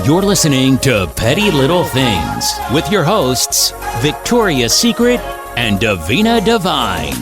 You're listening to Petty Little Things with your hosts, Victoria's Secret and Davina Divine.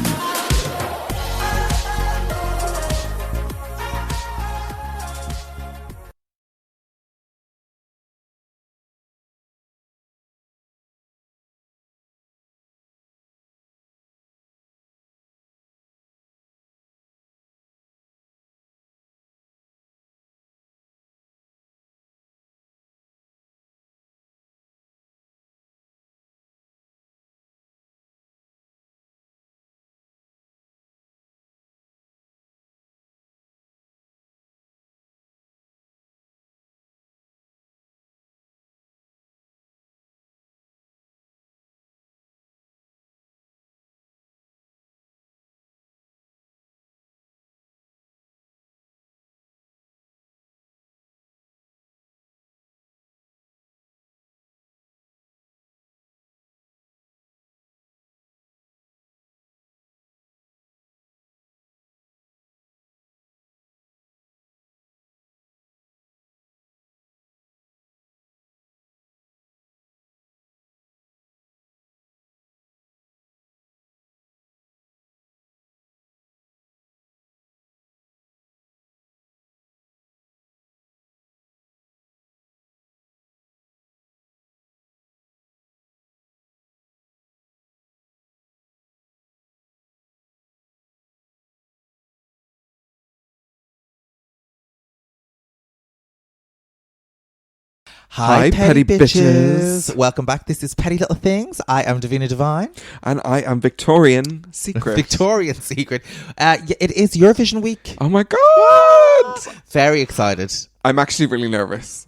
Hi, petty bitches. Welcome back. This is Petty Little Things. I am Davina Divine. And I am Victorian Secret. Victorian Secret. It is Eurovision week. Oh my God. Very excited. I'm actually really nervous.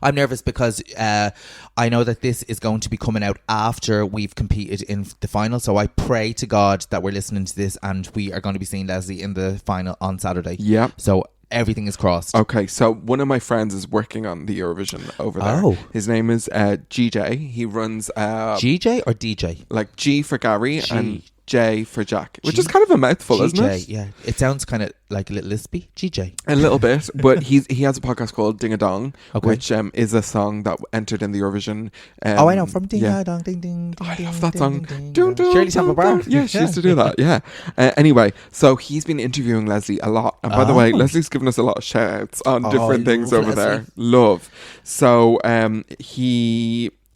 I'm nervous because I know that this is going to be coming out after we've competed in the final. So I pray to God that we're listening to this and we are going to be seeing Leslie in the final on Saturday. Yeah. So everything is crossed. Okay, so one of my friends is working on the Eurovision over there. Oh. His name is GJ. He runs... GJ or DJ? Like G for Gary and J for Jack, which is kind of a mouthful, isn't it? Yeah. It sounds kind of like a little lispy. GJ. A little bit, but he has a podcast called Ding a Dong, okay. which is a song that entered in the Eurovision. I know, from Ding a Dong, ding ding. I love that song. Shirley Temple Bar. Yeah, she used to do that, yeah. Anyway, so he's been interviewing Leslie a lot. And by the way, Leslie's given us a lot of shout-outs on different things over there. Love. So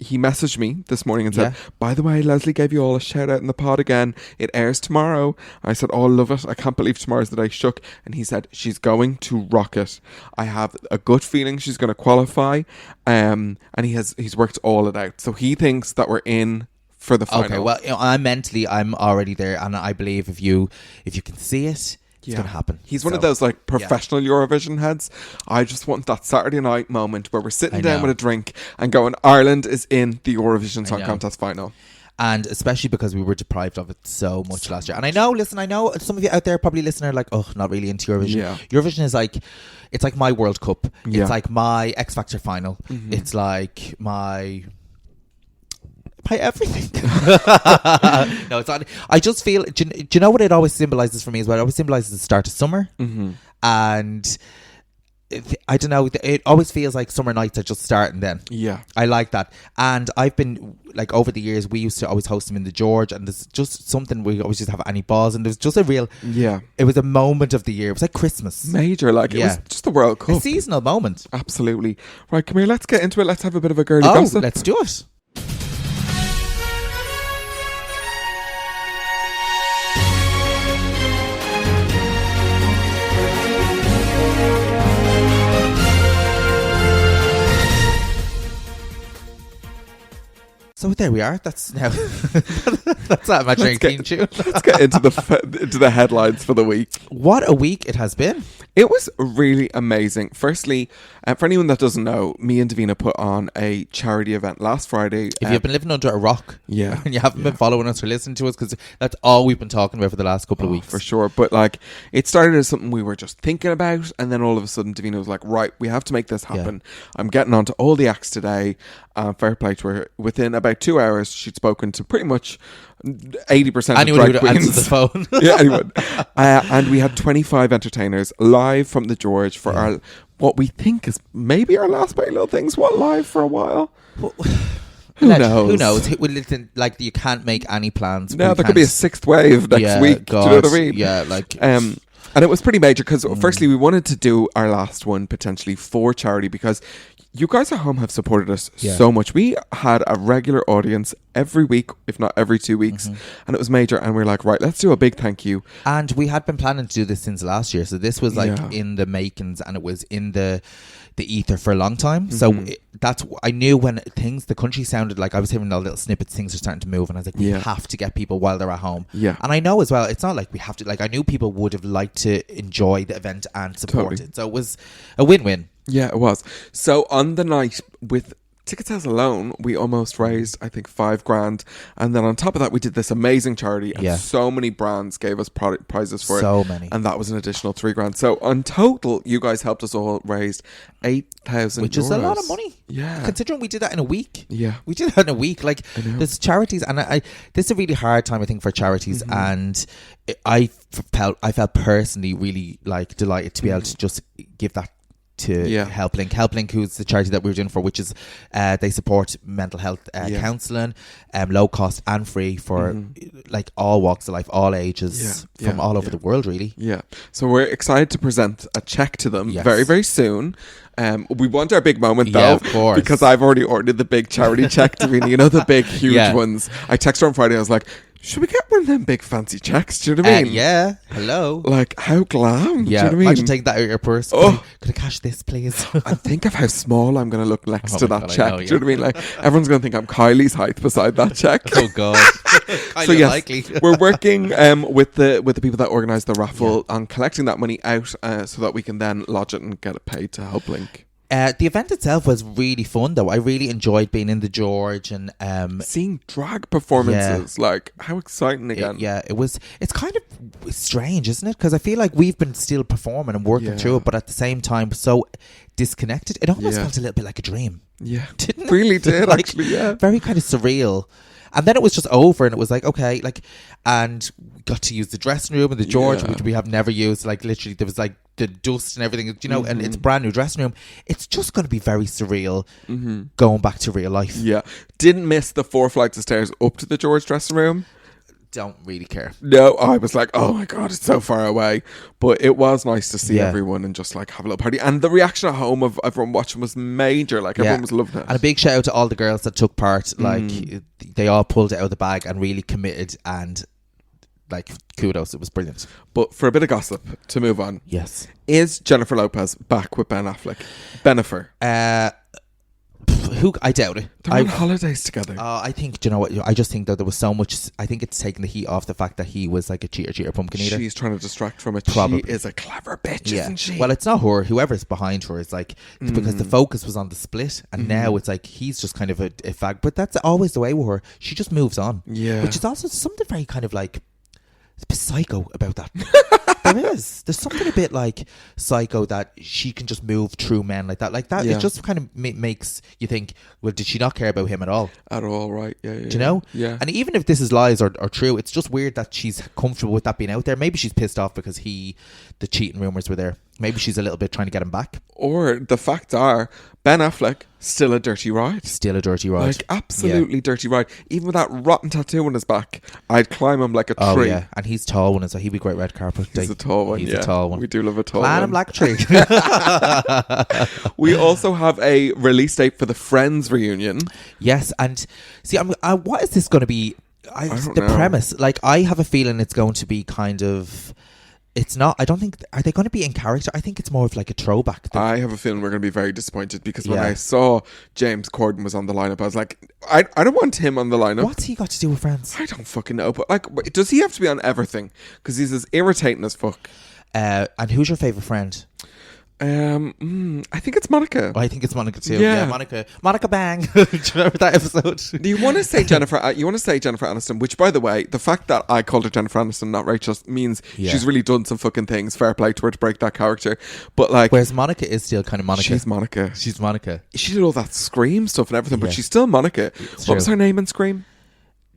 he messaged me this morning and said, by the way, Leslie gave you all a shout out in the pod again. It airs tomorrow. I said, oh, I love it. I can't believe tomorrow's the day. Shook. And he said, she's going to rock it. I have a good feeling she's going to qualify. And he's worked all it out. So he thinks that we're in for the final. Okay, well, I'm already there. And I believe if you can see it, it's going to happen. He's one of those like professional Eurovision heads. I just want that Saturday night moment where we're sitting down with a drink and going, Ireland is in the Eurovision Song Contest final. And especially because we were deprived of it so much last year. And I know some of you out there probably listening are like, oh, not really into Eurovision. Yeah. Eurovision is like, it's like my World Cup. Yeah. It's like my X Factor final. Mm-hmm. It's like my everything. No, it's not. I just feel, do you know what it always symbolises for me as well? It always symbolises the start of summer. Mm-hmm. And I don't know, it always feels like summer nights are just starting then. Yeah. I like that. And I've been, like, over the years, we used to always host them in the George, and there's just something, we always just have Annie Balls, and there's just a real, it was a moment of the year. It was like Christmas. Major, like, it was just the World Cup. A seasonal moment. Absolutely. Right, come here, let's get into it. Let's have a bit of a girly gossip. Let's do it. So there we are. That's now. That's that imaginary theme tune. Let's get into the headlines for the week. What a week it has been. It was really amazing. Firstly, for anyone that doesn't know, me and Davina put on a charity event last Friday. If you've been living under a rock, and you haven't been following us or listening to us, because that's all we've been talking about for the last couple of weeks. For sure. But like, it started as something we were just thinking about, and then all of a sudden Davina was like, right, we have to make this happen. I'm getting on to all the acts today. Fair play to her. Within about 2 hours, she'd spoken to pretty much 80% anyone of who drag would answer queens. the phone. Yeah, anyone. And we had 25 entertainers live from the George for our what we think is maybe our last Petty Little Things. What, live for a while? Who knows? Who knows? Like, you can't make any plans. No, there could be a sixth wave next week. God, do you know what I mean? Yeah, like... And it was pretty major because firstly we wanted to do our last one potentially for charity because you guys at home have supported us so much. We had a regular audience every week, if not every 2 weeks, and it was major. And we are like, right, let's do a big thank you. And we had been planning to do this since last year, so this was like in the makings, and it was in the ether for a long time. So I knew when the country sounded like, I was hearing little snippets, things are starting to move, and I was like, we have to get people while they're at home. And I know as well, it's not like we have to, like, I knew people would have liked to enjoy the event and support it, so it was a win-win. Yeah, it was. So on the night, with ticket sales alone, we almost raised, I think, $5,000, and then on top of that, we did this amazing charity, and so many brands gave us prizes for it. So many, and that was an additional $3,000. So on total, you guys helped us all raise €8,000, which is a lot of money. Yeah, considering we did that in a week. Yeah, we did that in a week. Like, there's charities, and this is a really hard time, I think, for charities, and I felt personally really like delighted to be able to just give that to HelpLink, who's the charity that we were doing for, which is they support mental health counselling, low cost and free for like all walks of life, all ages, from all over the world, really. Yeah. So we're excited to present a check to them very, very soon. We want our big moment though, of course, because I've already ordered the big charity check to me. You know, the big, huge ones. I texted her on Friday. I was like, should we get one of them big fancy checks? Do you know what I mean? Yeah. Hello. Like, how glam. Yeah. Do you know what I mean? Imagine taking that out of your purse. Oh, could I cash this, please? And think of how small I'm going to look next to that check. Do you know what I mean? Like, everyone's going to think I'm Kylie's height beside that check. Oh God. So yes, likely. We're working with the people that organise the raffle on collecting that money out so that we can then lodge it and get it paid to HelpLink. The event itself was really fun, though. I really enjoyed being in the George and seeing drag performances. Like, how exciting again! It's kind of strange, isn't it? Because I feel like we've been still performing and working through it, but at the same time, so disconnected. It almost felt a little bit like a dream. Yeah, didn't it? Really did, like, actually. Yeah, very kind of surreal. And then it was just over, and it was like, okay, like, and we got to use the dressing room and the George, which we have never used. Like, literally, there was like the dust and everything, you know, and it's a brand new dressing room. It's just going to be very surreal going back to real life. Yeah. Didn't miss the 4 flights of stairs up to the George dressing room. Don't really care. No, I was like, oh my God, it's so far away. But it was nice to see everyone and just like have a little party. And the reaction at home of everyone watching was major. Like, everyone was loving it. And a big shout out to all the girls that took part. Like, they all pulled it out of the bag and really committed, and like, kudos. It was brilliant. But for a bit of gossip, to move on. Yes. Is Jennifer Lopez back with Ben Affleck? Bennifer. Who? I doubt it. They're on holidays together. I think, do you know what? I just think that there was so much. I think it's taking the heat off the fact that he was like a cheater, pumpkin eater. She's trying to distract from it. Probably. She is a clever bitch, isn't she? Well, it's not her. Whoever's behind her is like, because the focus was on the split, and now it's like he's just kind of a fag. But that's always the way with her. She just moves on. Yeah. Which is also something very kind of like psycho about that. There is. There's something a bit like psycho that she can just move through men like that. Like that, it just kind of makes you think, well, did she not care about him at all? At all, right. Yeah. Do you know? Yeah. And even if this is lies or true, it's just weird that she's comfortable with that being out there. Maybe she's pissed off because the cheating rumours were there. Maybe she's a little bit trying to get him back. Or the facts are, Ben Affleck, still a dirty ride. Still a dirty ride. Like, absolutely dirty ride. Even with that rotten tattoo on his back, I'd climb him like a tree. Oh, yeah. And he's tall one, so he'd be great red carpet. He's a tall one, He's a tall one. We do love a tall Climb one. him like a tree. We also have a release date for the Friends reunion. Yes, and see, what is this going to be? I don't the know. premise, like, I have a feeling it's going to be kind of... It's not, I don't think, are they going to be in character? I think it's more of like a throwback. I have a feeling we're going to be very disappointed because when I saw James Corden was on the lineup, I was like, I don't want him on the lineup. What's he got to do with Friends? I don't fucking know. But like, does he have to be on everything? Because he's as irritating as fuck. And who's your favourite friend? I think it's Monica. I think it's Monica too. Yeah, Monica Bang. Do you remember that episode? Do you want to say Jennifer? You want to say Jennifer Aniston? Which, by the way, the fact that I called her Jennifer Aniston, not Rachel, means she's really done some fucking things. Fair play to her to break that character. But like, whereas Monica is still kind of Monica. She's Monica. She's Monica. She did all that Scream stuff and everything, but she's still Monica. What was her name in Scream?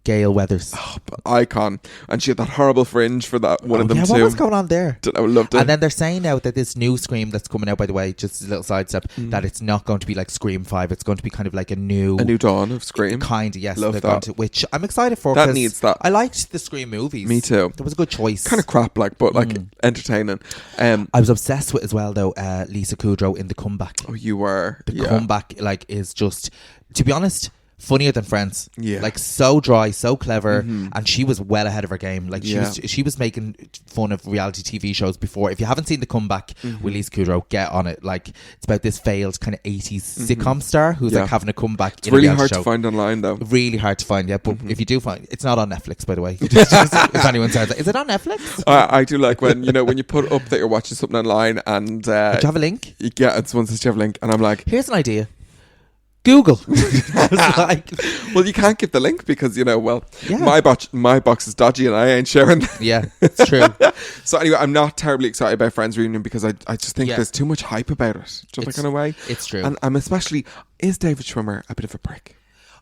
Gail Weathers. Oh, icon. And she had that horrible fringe for that one of them too. What was going on there? Don't know, loved it. And then they're saying now that this new Scream that's coming out, by the way, just a little sidestep, that it's not going to be like Scream 5. It's going to be kind of like a new dawn of Scream. Kind of, yes. Love that. Which I'm excited for. That needs that. I liked the Scream movies. Me too. It was a good choice. Kind of crap, like, but like entertaining. I was obsessed with as well, though, Lisa Kudrow in The Comeback. Oh, you were. The Comeback, like, is just, to be honest, funnier than Friends. Yeah. Like, so dry, so clever, and she was well ahead of her game. Like, she was making fun of reality TV shows before. If you haven't seen The Comeback with Lisa Kudrow, get on it. Like, it's about this failed kind of 80s sitcom star who's like having a comeback. It's really hard to find online, though. Really hard to find, yeah. But if you do find, it's not on Netflix, by the way. If anyone says that, is it on Netflix? I do like when when you put up that you're watching something online and do you have a link? Yeah, it's one says you have a link, and I'm like, here's an idea. Google. I was like, well, you can't give the link because my box is dodgy and I ain't sharing. Yeah, it's true. So anyway, I'm not terribly excited about Friends reunion because I just think there's too much hype about it, just that kind of way. It's true, and I'm especially, is David Schwimmer a bit of a prick?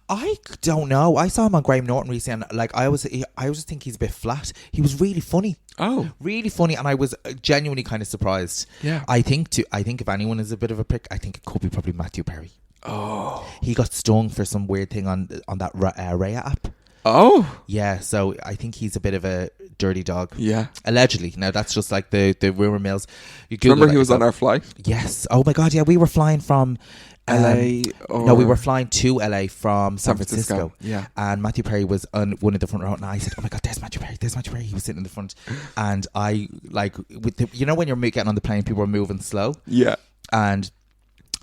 I don't know. I saw him on Graham Norton recently, and like I always think he's a bit flat. He was really funny. Oh, really funny, and I was genuinely kind of surprised. Yeah, I think if anyone is a bit of a prick, I think it could be probably Matthew Perry. Oh, he got stung for some weird thing on that Raya app. Oh, yeah. So I think he's a bit of a dirty dog. Yeah, allegedly. Now that's just like the rumor mills. Remember he was on our flight? Yes. Oh my God. Yeah, we were flying from LA. No, we were flying to LA from San Francisco. Yeah, and Matthew Perry was on one of the front row, and I said, "Oh my God, there's Matthew Perry! There's Matthew Perry!" He was sitting in the front, and I like with when you're getting on the plane, people were moving slow. Yeah, and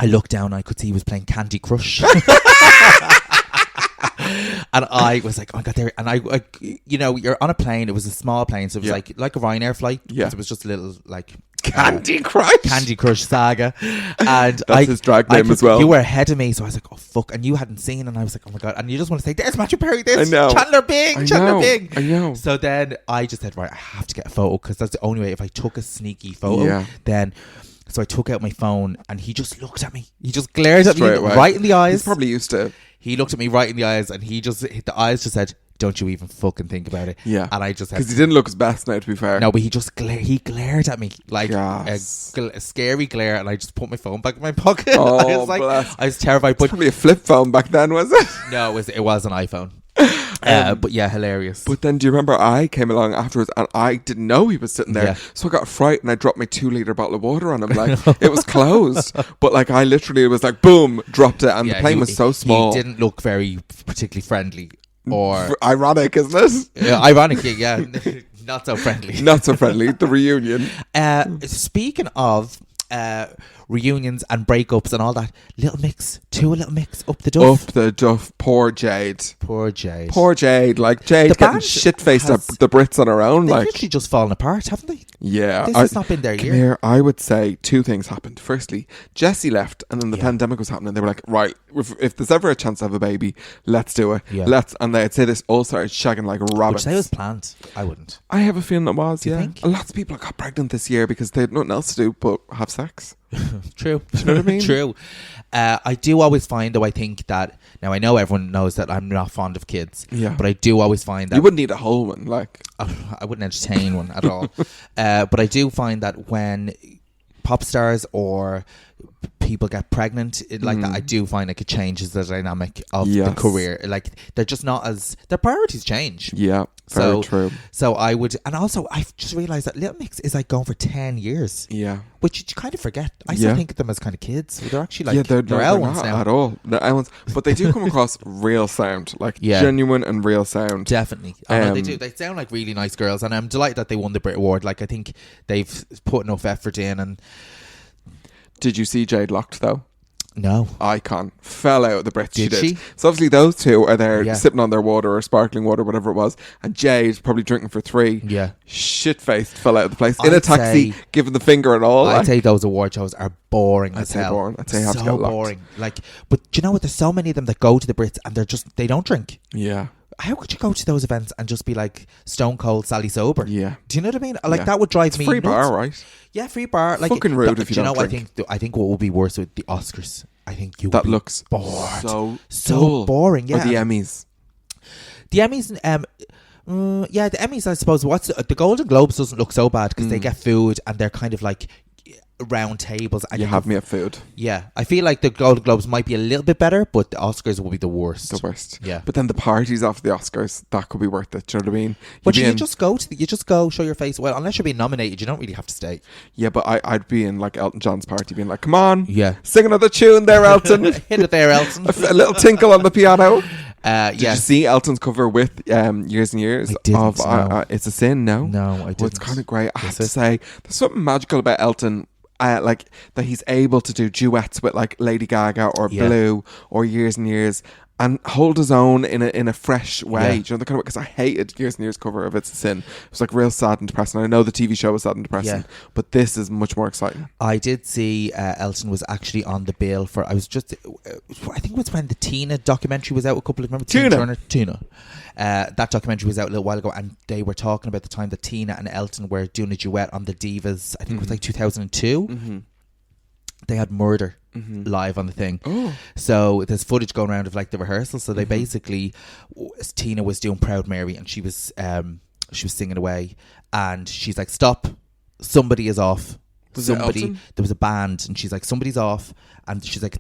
I looked down and I could see he was playing Candy Crush. And I was like, oh my God, there. And I you're on a plane. It was a small plane. So it was like a Ryanair flight. Yeah. It was just a little like Candy Crush saga. And that's his drag name as well. You were ahead of me. So I was like, oh fuck. And you hadn't seen. And I was like, oh my God. And you just want to say, there's Matthew Perry. There's Chandler Bing. I know. So then I just said, right, I have to get a photo because that's the only way. If I took a sneaky photo, then... So I took out my phone and he just looked at me. He just glared at me right in the eyes. He's probably used to it. He looked at me right in the eyes and the eyes just said, don't you even fucking think about it. Yeah. And I just had... Because he didn't look his best now, to be fair. No, but he just glared at me like a scary glare, and I just put my phone back in my pocket. Oh, I was terrified. But probably a flip phone back then, was it? No, it was an iPhone. But yeah, hilarious. But then do you remember I came along afterwards and I didn't know he was sitting there. Yeah. So I got frightened and I dropped my 2-litre bottle of water on him. Like it was closed. But like I literally was like boom, dropped it, and the plane was so small. He didn't look very particularly friendly. Or ironic, isn't it? Ironic, yeah. Not so friendly. Not so friendly. The reunion. Speaking of reunions and breakups and all that, Little Mix up the duff. Poor Jade. Like Jade the getting shit-faced at the Brits on her own. They've like literally just fallen apart, haven't they? Yeah. This has not been their year. Here, I would say two things happened. Firstly, Jessie left and then the pandemic was happening. They were like, right, if there's ever a chance to have a baby, let's do it. Yeah. And they'd say this all started shagging like rabbits. Which they was planned. I wouldn't. I have a feeling it was, do you think? Lots of people got pregnant this year because they had nothing else to do but have sex. True. Do you know what I mean? True. I do always find, though, I think that... Now, I know everyone knows that I'm not fond of kids. Yeah. But I do always find that... You wouldn't need a whole one, like... I wouldn't entertain one at all. But I do find that when pop stars or people get pregnant like that, I do find like it changes the dynamic of the career. Like they're just not as... Their priorities change. Yeah. Very true. So I would... And also, I've just realised that Little Mix is like going for 10 years. Yeah. Which you kind of forget. I still think of them as kind of kids. They're actually like... they're L ones not now. At all. They're L ones. But they do come across real sound. Like genuine and real sound. Definitely. No, they do. They sound like really nice girls. And I'm delighted that they won the Brit Award. Like I think they've put enough effort in. And did you see Jade Locked though? No. Icon. Fell out of the Brits. Did she? So obviously those two are there sipping on their water or sparkling water, whatever it was. And Jade probably drinking for 3. Yeah. Shit-faced fell out of the place. In a taxi, giving the finger and all. I'd say those award shows are boring as hell. I'd say so boring. Like, but do you know what? There's so many of them that go to the Brits and they don't drink. Yeah. How could you go to those events and just be like Stone Cold Sally sober? Yeah. Do you know what I mean? Like that would drive me free nuts. Bar, right? Yeah, free bar. Like fucking rude if you don't drink. I think what would be worse with the Oscars. I think you that would looks bored. so boring. Yeah. Or the Emmys. The Emmys, the Emmys, I suppose. The Golden Globes doesn't look so bad because they get food and they're kind of like round tables. And You have me at food. Yeah, I feel like the Golden Globes might be a little bit better, but the Oscars will be the worst. The worst. Yeah. But then the parties after the Oscars, that could be worth it. Do you know what I mean? But you just go show your face. Well, unless you're being nominated, you don't really have to stay. Yeah, but I'd be in like Elton John's party, being like, "Come on, Yeah, sing another tune there, Elton." hit it there, Elton. a little tinkle on the piano. Did yeah. you see Elton's cover with Years and Years I didn't, of no. It's a Sin? No, No, I didn't. Well, it's kind of great. I have to say, there's something magical about Elton. Like that he's able to do duets with like Lady Gaga or Blue or Years and Years and hold his own in a fresh way. Yeah. Do you know the kind of, because I hated Years and Years cover of It's a Sin. It was like real sad and depressing. I know the TV show was sad and depressing, but this is much more exciting. I did see Elton was actually on the bill for. I think it was when the Tina documentary was out. Remember Tina Turner? Tina. That documentary was out a little while ago, and they were talking about the time that Tina and Elton were doing a duet on the Divas. I think it was like 2002. Mm-hmm. They had Murder live on the thing. Oh. So there's footage going around of like the rehearsal. So they basically, Tina was doing Proud Mary, and she was singing away, and she's like, "Stop! Somebody is off." Was it Elton? There was a band, and she's like, "Somebody's off," and she's like,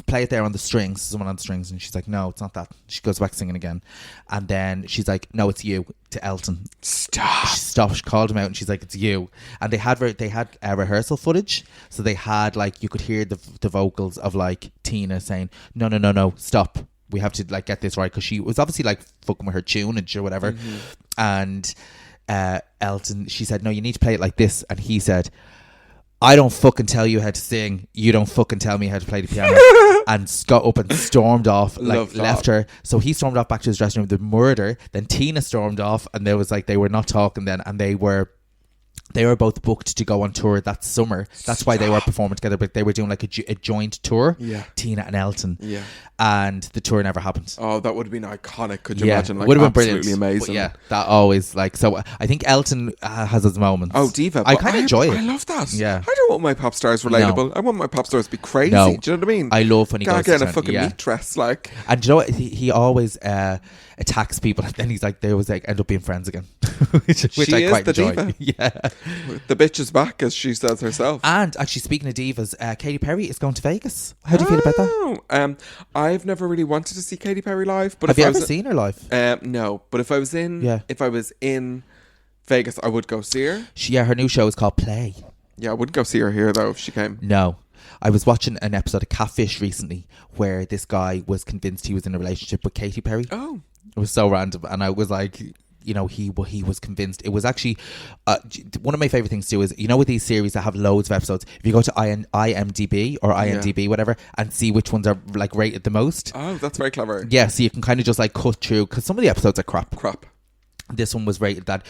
"Play it there on the strings." Someone on the strings, and she's like, "No, it's not that." She goes back singing again, and then she's like, "No, it's you." To Elton. Stop. She stopped. She called him out, and she's like, "It's you." And they had rehearsal footage, so they had like, you could hear the vocals of like Tina saying, "No, stop. We have to like get this right," because she was obviously like fucking with her tune and whatever. And Elton, she said, "No, you need to play it like this," and he said, "I don't fucking tell you how to sing. You don't fucking tell me how to play the piano." And got up and stormed off, like left her. So he stormed off back to his dressing room. The Murder. Then Tina stormed off, and there was like, they were not talking then, and they were both booked to go on tour that summer. That's why they were performing together, but they were doing like a joint tour. Yeah. Tina and Elton. Yeah. And the tour never happened. Oh, that would have been iconic. Could you imagine? Like, would have been absolutely brilliant. amazing. But yeah, that always like. So I think Elton has his moments. Oh, diva! I kind of enjoy it. I love that. Yeah. I don't want my pop stars relatable. I want my pop stars to be crazy. No. Do you know what I mean? I love when he goes Gaga to in a fucking meat dress, like. And do you know what? He always attacks people, and then he's like, they always like end up being friends again, which She I is quite the enjoy. diva. Yeah. The bitch is back, as she says herself. And actually, speaking of divas, Katy Perry is going to Vegas. How do you feel about that? I've never really wanted to see Katy Perry live, but Have if you I ever was, seen her live? no, but if I was in, Yeah. if I was in Vegas, I would go see her. Her new show is called Play. Yeah, I wouldn't go see her here though if she came. No. I was watching an episode of Catfish recently where this guy was convinced he was in a relationship with Katy Perry. Oh, it was so random, and I was like, you know, he was convinced. It was actually one of my favorite things to do is, you know, with these series that have loads of episodes, if you go to IMDb or IMDb, whatever, and see which ones are like rated the most. Oh, that's very clever. Yeah, so you can kind of just like cut through, because some of the episodes are crap. This one was rated that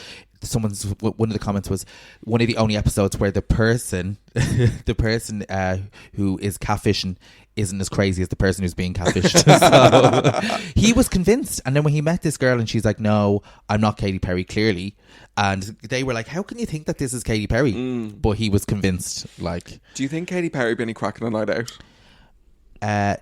one of the comments was one of the only episodes where the person who is catfishing isn't as crazy as the person who's being catfished. So he was convinced, and then when he met this girl and she's like, "No, I'm not Katy Perry," clearly, and they were like, "How can you think that this is Katy Perry?" But he was convinced. Like, do you think Katy Perry be any cracking a night out?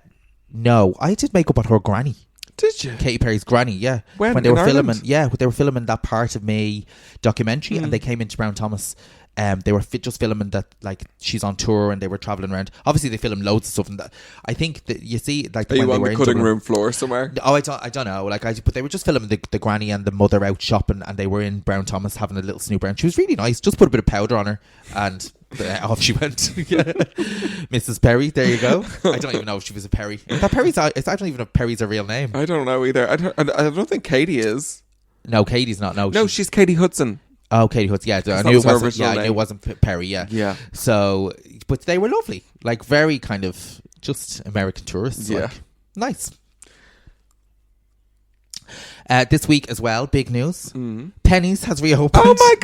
No, I did make up on her granny. Did you? Katy Perry's granny, yeah. When they were Ireland? filming, they were filming That Part of Me documentary, and they came into Brown Thomas. They were just filming that, like, she's on tour, and they were traveling around. Obviously, they filmed loads of stuff, and that I think that you see, like, are when you they on were the in cutting Dublin, room floor somewhere? Oh, I don't know. Like, but they were just filming the granny and the mother out shopping, and they were in Brown Thomas having a little snoop around. She was really nice. Just put a bit of powder on her, and off she went. Mrs. Perry, there you go. I don't even know if she was a Perry. I don't even know if Perry's a real name. I don't know either. I don't think Katie is. No, Katie's not. No, she's Katie Hudson. Oh, Katie Hudson. Yeah, I knew it wasn't. Yeah, I knew it wasn't Perry. Yeah, yeah. So, but they were lovely. Like, very kind of just American tourists. Yeah, like, nice. This week as well, big news. Penny's has reopened. Oh my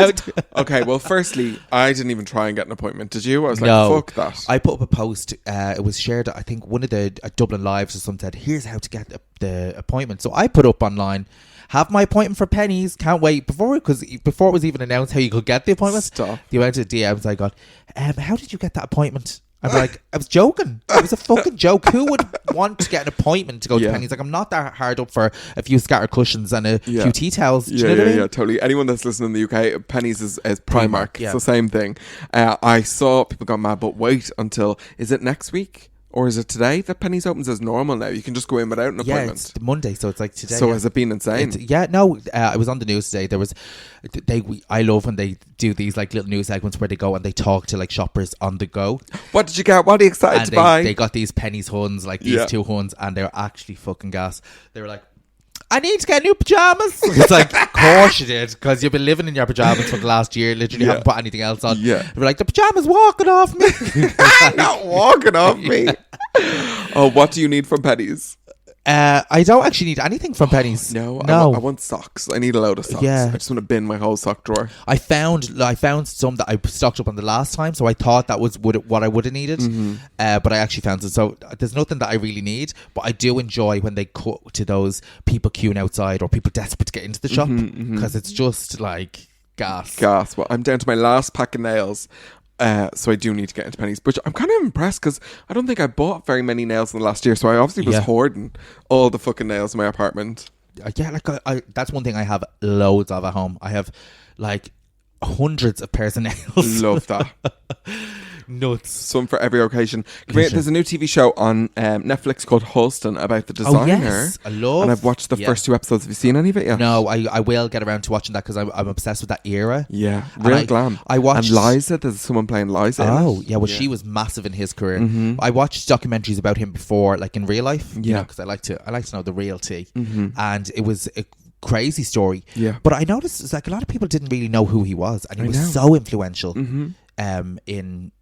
god! Okay, well, firstly, I didn't even try and get an appointment. Did you? I was like, fuck that. I put up a post. It was shared. I think one of the Dublin Lives or something said, "Here's how to get the appointment." So I put up online, have my appointment for Penny's. Can't wait. Before it was even announced how you could get the appointment. Stop. The amount of DMs I got. How did you get that appointment? I'm like, I was joking. It was a fucking joke. Who would want to get an appointment to go to Penny's? Like, I'm not that hard up for a few scattered cushions and a few tea towels. Do you know what I mean? Yeah, totally. Anyone that's listening in the UK, Penny's is Primark. It's the same thing. I saw people got mad, but wait until, is it next week? Or is it today that Penny's opens as normal now? You can just go in without an appointment. Yeah, it's Monday, so it's like today. So has it been insane? I was on the news today. There was, I love when they do these like little news segments where they go and they talk to like shoppers on the go. What did you get? What are you excited to buy? They got these Penny's Huns, like these 2 Huns, and they're actually fucking gas. They were like, I need to get new pajamas. It's like, of course you did, because you've been living in your pajamas for the last year. Literally haven't put anything else on. We're like, the pajamas walking off me. Not walking off me. Oh, what do you need from Penny's? I don't actually need anything from Penny's. No. I want socks. I need a load of socks. Yeah. I just want to bin my whole sock drawer. I found some that I stocked up on the last time, so I thought that was what I would have needed. But I actually found it. So there's nothing that I really need, but I do enjoy when they cut to those people queuing outside or people desperate to get into the shop, because it's just like gas. Well, I'm down to my last pack of nails. So I do need to get into Penny's, but I'm kind of impressed because I don't think I bought very many nails in the last year, so I obviously was hoarding all the fucking nails in my apartment. Yeah, like that's one thing I have loads of at home. I have like hundreds of pairs of nails. Love that. Nuts. Some for every occasion. There's a new TV show on Netflix called Halston about the designer. Oh, yes. I love. And I've watched the first 2 episodes. Have you seen any of it yet? No, I will get around to watching that because I'm obsessed with that era. Yeah, real glam. I watched. And Liza, there's someone playing Liza. Oh, yeah. Well, she was massive in his career. I watched documentaries about him before, like in real life. Yeah, because I like to know the real tea. And it was a crazy story. Yeah, but I noticed it's like a lot of people didn't really know who he was, and he was so influential. In.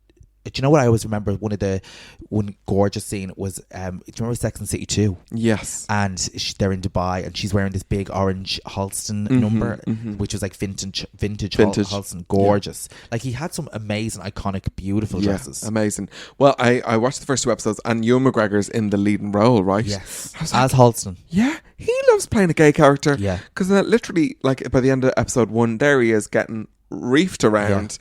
Do you know what I always remember? One gorgeous scene was, do you remember Sex and the City 2? Yes. And they're in Dubai and she's wearing this big orange Halston number, which was like vintage. Halston. Gorgeous. Yeah. Like he had some amazing, iconic, beautiful dresses. Amazing. Well, I watched the first 2 episodes and Ewan McGregor's in the leading role, right? Yes. As Halston. Yeah. He loves playing a gay character. Yeah. Because literally, like by the end of episode 1, there he is getting reefed around,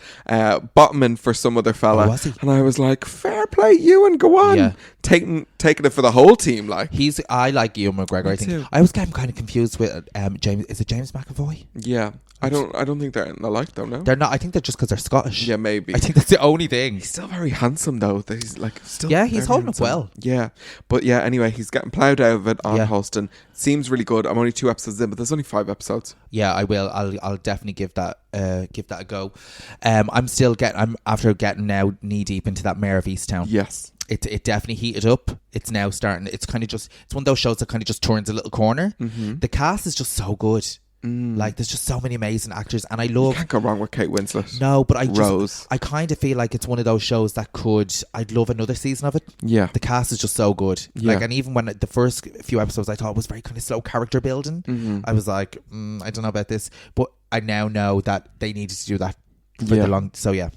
bottoming for some other fella. Oh, was he? And I was like, fair play, Ewan, go on. Taking it for the whole team. Like I like Ewan McGregor. I think too. I always get him kind of confused with James. Is it James McAvoy? Yeah. I don't think they're alike though. No, they're not. I think they're just because they're Scottish. Yeah, maybe. I think that's the only thing. He's still very handsome though. He's like still. Yeah, he's holding up well. Yeah, but yeah. Anyway, he's getting ploughed out of it on Halston. Seems really good. I'm only 2 episodes in, but there's only 5 episodes. Yeah, I will. I'll definitely give that a go. I'm after getting now knee deep into that Mayor of Easttown. Yes. It definitely heated up. It's now starting. It's kind of it's one of those shows that kind of just turns a little corner. The cast is just so good. Like there's just so many amazing actors, and I love. You can't go wrong with Kate Winslet. No, but Rose. I kind of feel like it's one of those shows that I'd love another season of it. Yeah, the cast is just so good. Yeah. Like, and even when the first few episodes I thought it was very kind of slow character building, I was like, I don't know about this, but I now know that they needed to do that for the long. So yeah,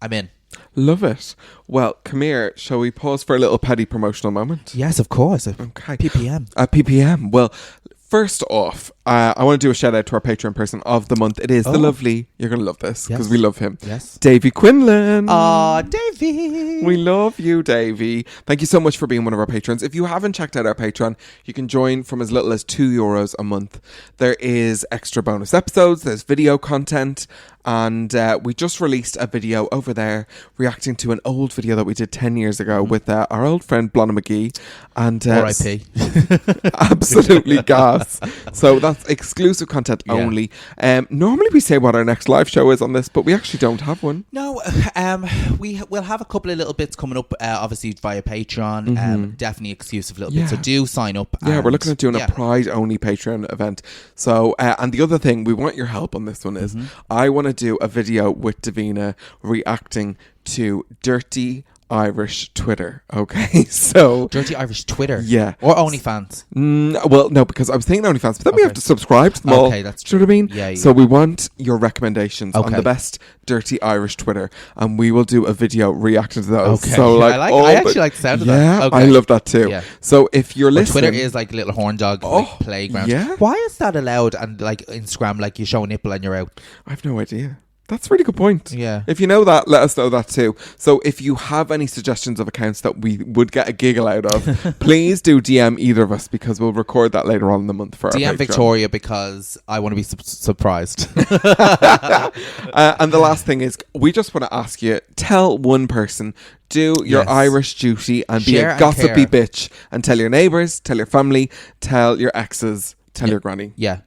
I'm in. Love it. Well, come here. Shall we pause for a little petty promotional moment? Yes, of course. Okay. PPM. PPM. Well, first off, I want to do a shout out to our Patreon person of the month. It is the lovely, you're going to love this because we love him. Yes. Davy Quinlan. Aw, Davy. We love you, Davy. Thank you so much for being one of our patrons. If you haven't checked out our Patreon, you can join from as little as €2 a month. There is extra bonus episodes, there's video content, and we just released a video over there reacting to an old video that we did 10 years ago with our old friend Blonna McGee. And R.I.P. Absolutely gas. So that's exclusive content only. Normally we say what our next live show is on this, but we actually don't have one. No, we'll have a couple of little bits coming up, obviously via Patreon. Definitely exclusive little bits. So do sign up. Yeah, we're looking at doing a Pride only Patreon event. So and the other thing, we want your help on this one is I want to do a video with Davina reacting to dirty Irish Twitter. Okay, so dirty Irish Twitter, yeah, or OnlyFans. Well, no, because I was thinking OnlyFans, but then we have to subscribe to them all. Okay, that's true. Do you know what I mean? Yeah, yeah. So we want your recommendations on the best dirty Irish Twitter, and we will do a video reacting to those. Okay, so like, I actually like the sound of that. Yeah, okay. I love that too. Yeah. So if you're listening, Twitter is like a little horn dog playground. Yeah. Why is that allowed? And like Instagram, like you show a nipple and you're out. I have no idea. That's a really good point. Yeah. If you know that, let us know that too. So if you have any suggestions of accounts that we would get a giggle out of, please do DM either of us, because we'll record that later on in the month for our DM Patreon. Victoria, because I want to be surprised. And the last thing is, we just want to ask you, tell one person, do your Yes. Irish duty and be Share a and gossipy care. bitch, and tell your neighbours, tell your family, tell your exes, tell your granny. Yeah.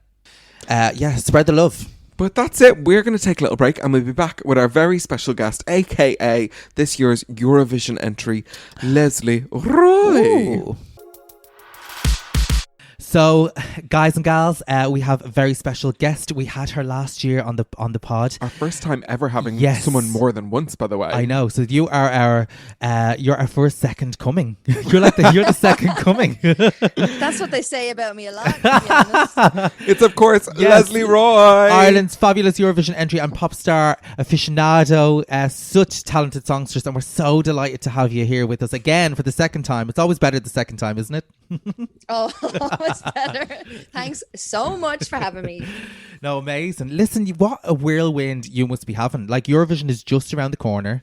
Spread the love. But that's it. We're going to take a little break, and we'll be back with our very special guest, aka this year's Eurovision entry, Leslie Roy. Ooh. So, guys and gals, we have a very special guest. We had her last year on the pod. Our first time ever having Yes. someone more than once, by the way. I know. So you are our first second coming. You're the second coming. That's what they say about me a lot, to be honest. It's, of course, Yes. Leslie Roy. Ireland's fabulous Eurovision entry and pop star aficionado. Such talented songstress, and we're so delighted to have you here with us again for the second time. It's always better the second time, isn't it? Oh, it's better. Thanks so much for having me. No, amazing. Listen, what a whirlwind you must be having. Like, Eurovision is just around the corner.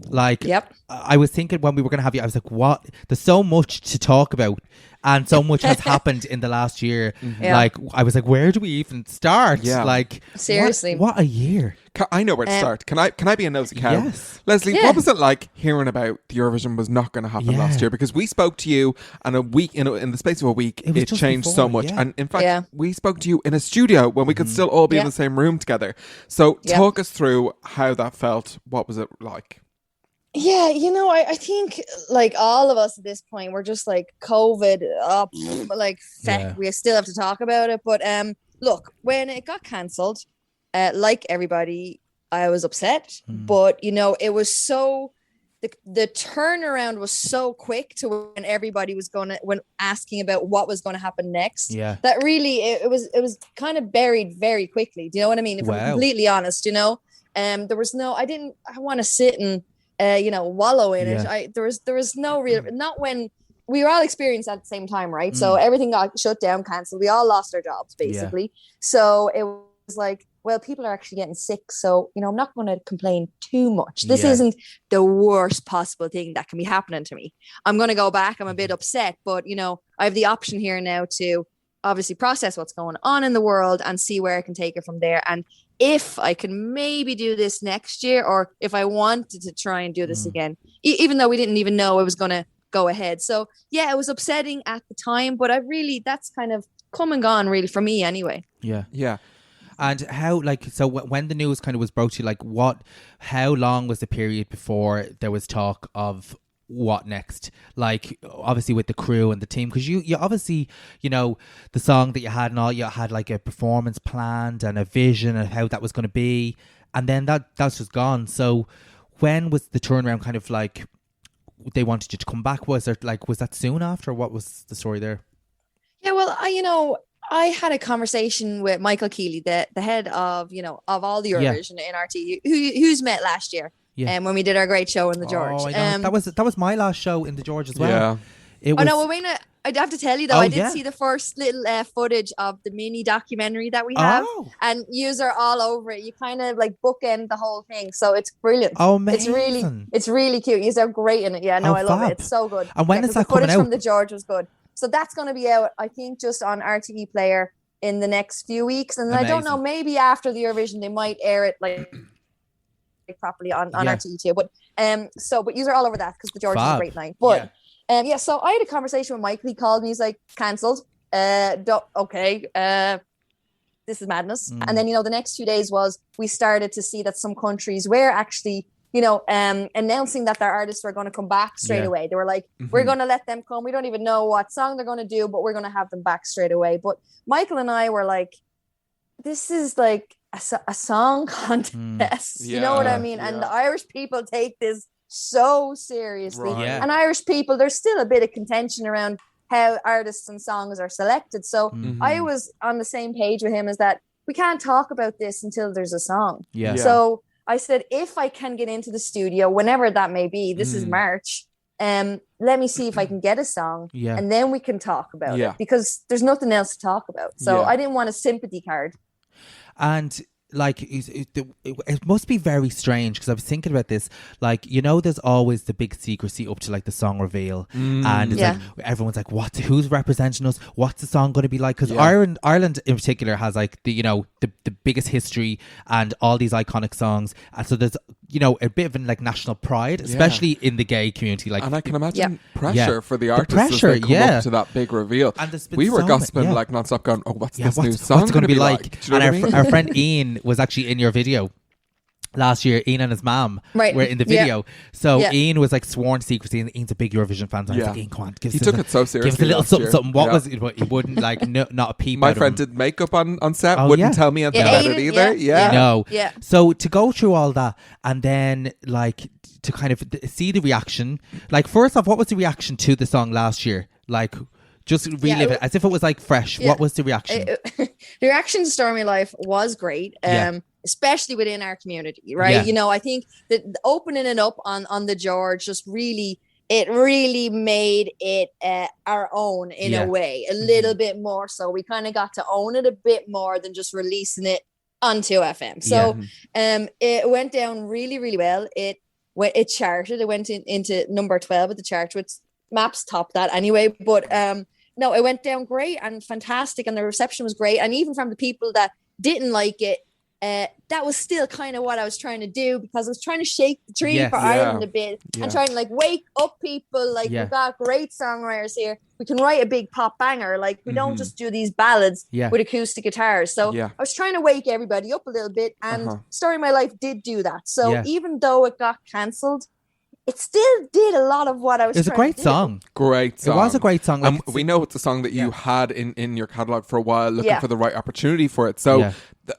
Like, Yep. I was thinking when we were going to have you, I was like, what? There's so much to talk about. And so much has happened in the last year. Yeah. Like, I was like, where do we even start? Yeah. Like, Seriously. What a year. I know where to start. Can I be a nosy cow? Yes. Leslie, Yeah. what was it like hearing about the Eurovision was not going to happen Yeah. last year? Because we spoke to you, and in the space of a week, It was it just changed so before, much. yeah. And in fact, Yeah. we spoke to you in a studio when we could still all be in Yeah. the same room together. So Yeah. talk us through how that felt. What was it like? Yeah, I think like all of us at this point, we're just like COVID up, like Yeah. we still have to talk about it. But look, when it got cancelled, like everybody, I was upset. But it was so the turnaround was so quick to when everybody was when asking about what was going to happen next. Yeah. That really it was kind of buried very quickly. Do you know what I mean? If Wow. I'm completely honest, there was no. I want to sit and wallow in Yeah. it. There was no real, not when we were all experienced at the same time, right? So everything got shut down, cancelled. We all lost our jobs basically. So it was like, well, people are actually getting sick. So, I'm not going to complain too much. This Yeah. isn't the worst possible thing that can be happening to me. I'm going to go back. I'm a bit upset, but I have the option here now to obviously process what's going on in the world and see where I can take it from there. And if I can maybe do this next year, or if I wanted to try and do this again, even though we didn't even know it was going to go ahead. So yeah, it was upsetting at the time, but that's kind of come and gone really for me anyway. Yeah. Yeah. And how, when the news kind of was brought to you, how long was the period before there was talk of what next? Like, obviously with the crew and the team, because you obviously, the song that you had and all, you had like a performance planned and a vision of how that was going to be, and then that's just gone. So when was the turnaround kind of like they wanted you to come back? Was that soon after? What was the story there? Yeah, well, I had a conversation with Michael Keeley, the head of all the Eurovision in RT, who's met last year. Yeah. When we did our great show in the George. Oh, I know. That was my last show in the George as well. Yeah. It was, well, Wayne, I'd have to tell you though, I did see the first little footage of the mini documentary that we have, and yous are all over it. You kind of like bookend the whole thing, so it's brilliant. Oh, amazing! It's really cute. Yous are great in it. Yeah, no, I love fab. it. It's so good. And when is that the footage coming out? from the George was good. So that's going to be out, I think, just on RTE Player in the next few weeks, and I don't know, maybe after the Eurovision they might air it like properly on RTE too. But but yous are all over that because the George is a great night. But so I had a conversation with Mike. He called me. He's like, cancelled. Okay. This is madness. And then, the next few days we started to see that some countries were actually, announcing that their artists were going to come back straight away. They were like, we're going to let them come. We don't even know what song they're going to do, but we're going to have them back straight away. But Michael and I were like, this is like a song contest. You know what I mean? And the Irish people take this so seriously. Right. Yeah. And Irish people, there's still a bit of contention around how artists and songs are selected. So I was on the same page with him, is that we can't talk about this until there's a song. Yeah. So I said, if I can get into the studio, whenever that may be, this is March, let me see if I can get a song, and then we can talk about it, because there's nothing else to talk about. So I didn't want a sympathy card. And like it must be very strange, because I was thinking about this, like, you know, there's always the big secrecy up to like the song reveal, and it's like everyone's like, who's representing us, what's the song going to be like, because Ireland in particular has like the, you know, the biggest history and all these iconic songs, and so there's, you know, a bit of like national pride, especially in the gay community, like, and I can imagine pressure for the artists as they come up to that big reveal. And we were gossiping like non-stop, going, oh, what's this new song what's going to be like? Do you know and our friend Ian was actually in your video last year. Ian and his mom were in the video. So Ian was like sworn secrecy, and Ian's a big Eurovision fan. So I was like, Ian, come on, he took it so seriously. Give us a little something. What was it? He wouldn't like not a peep. My friend did makeup on set. Wouldn't tell me anything about it either. No. So to go through all that, and then like to kind of see the reaction. Like, first off, what was the reaction to the song last year? Like, just relive it as if it was like fresh. What was the reaction? The reaction to Stormy Life was great. Especially within our community, right? You know, I think that opening it up on the George just really made it our own in a way, a little bit more. So we kind of got to own it a bit more than just releasing it on 2FM. So it went down really, really well. It charted. It went into number 12 at the chart, which Maps topped that anyway. But no, it went down great and fantastic, and the reception was great. And even from the people that didn't like it, that was still kind of what I was trying to do, because I was trying to shake the tree for Ireland a bit and trying to like wake up people. Like, we've got great songwriters here. We can write a big pop banger. Like, we don't just do these ballads with acoustic guitars. So I was trying to wake everybody up a little bit, and Story of My Life did do that. So even though it got cancelled, it still did a lot of what I was trying to do. It was a great song. Great song. It was a great song. Like, we know it's a song that you had in your catalogue for a while, looking for the right opportunity for it. So,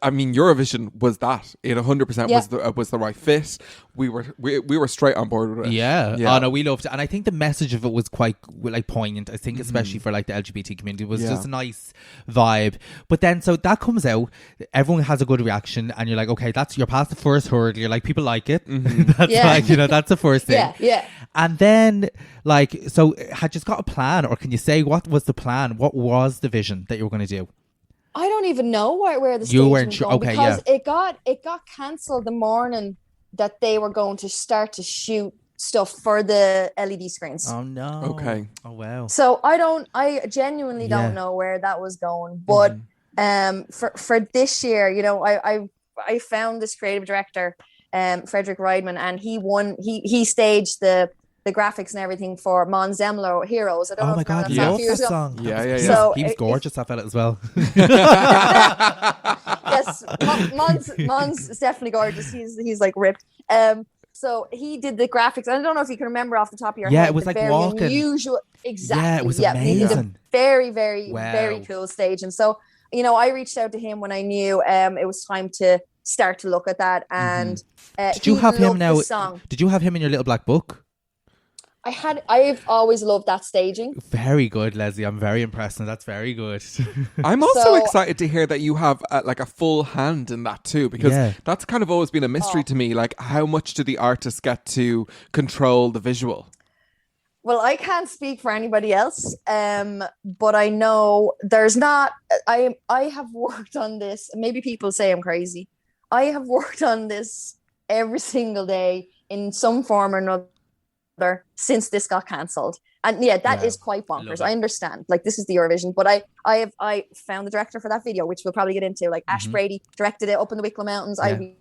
I mean, Eurovision was that. It 100% was the right fit. We were straight on board with it. Yeah. Oh, no, we loved it. And I think the message of it was quite like poignant. I think especially for like the LGBT community. It was just a nice vibe. But then, so that comes out, everyone has a good reaction, and you're like, okay, you're past the first hurdle. You're like, people like it. That's like, you know, that's the first thing. And then, like, so had you got a plan, or can you say what was the plan? What was the vision that you were going to do? I don't even know where the stage was going, because it got cancelled the morning that they were going to start to shoot stuff for the LED screens. Oh no. Okay. Oh wow. So I genuinely don't know where that was going, but for this year, you know, I found this creative director, Frederick Reidman, and he staged the graphics and everything for Mons Zemler Heroes. I don't know. Oh my god, I love that song. Yeah. So he was gorgeous, that fella as well. Yes, Mons is definitely gorgeous. He's like ripped. So he did the graphics. I don't know if you can remember off the top of your head. Yeah, it was like very walking. Unusual. Exactly. Yeah, it was amazing. He did a very, very, very cool stage. And so, you know, I reached out to him when I knew it was time to start to look at that. And did you have him now? Song. Did you have him in your little black book? I've always loved that staging. Very good, Leslie. I'm very impressed, and that's very good. I'm also excited to hear that you have like a full hand in that too, because that's kind of always been a mystery to me. Like, how much do the artists get to control the visual? Well, I can't speak for anybody else, but I know there's not. I have worked on this. Maybe people say I'm crazy. I have worked on this every single day in some form or another since this got cancelled, and that is quite bonkers. I understand, like, this is the Eurovision, but I found the director for that video, which we'll probably get into. Like, Ash Brady directed it up in the Wicklow Mountains. We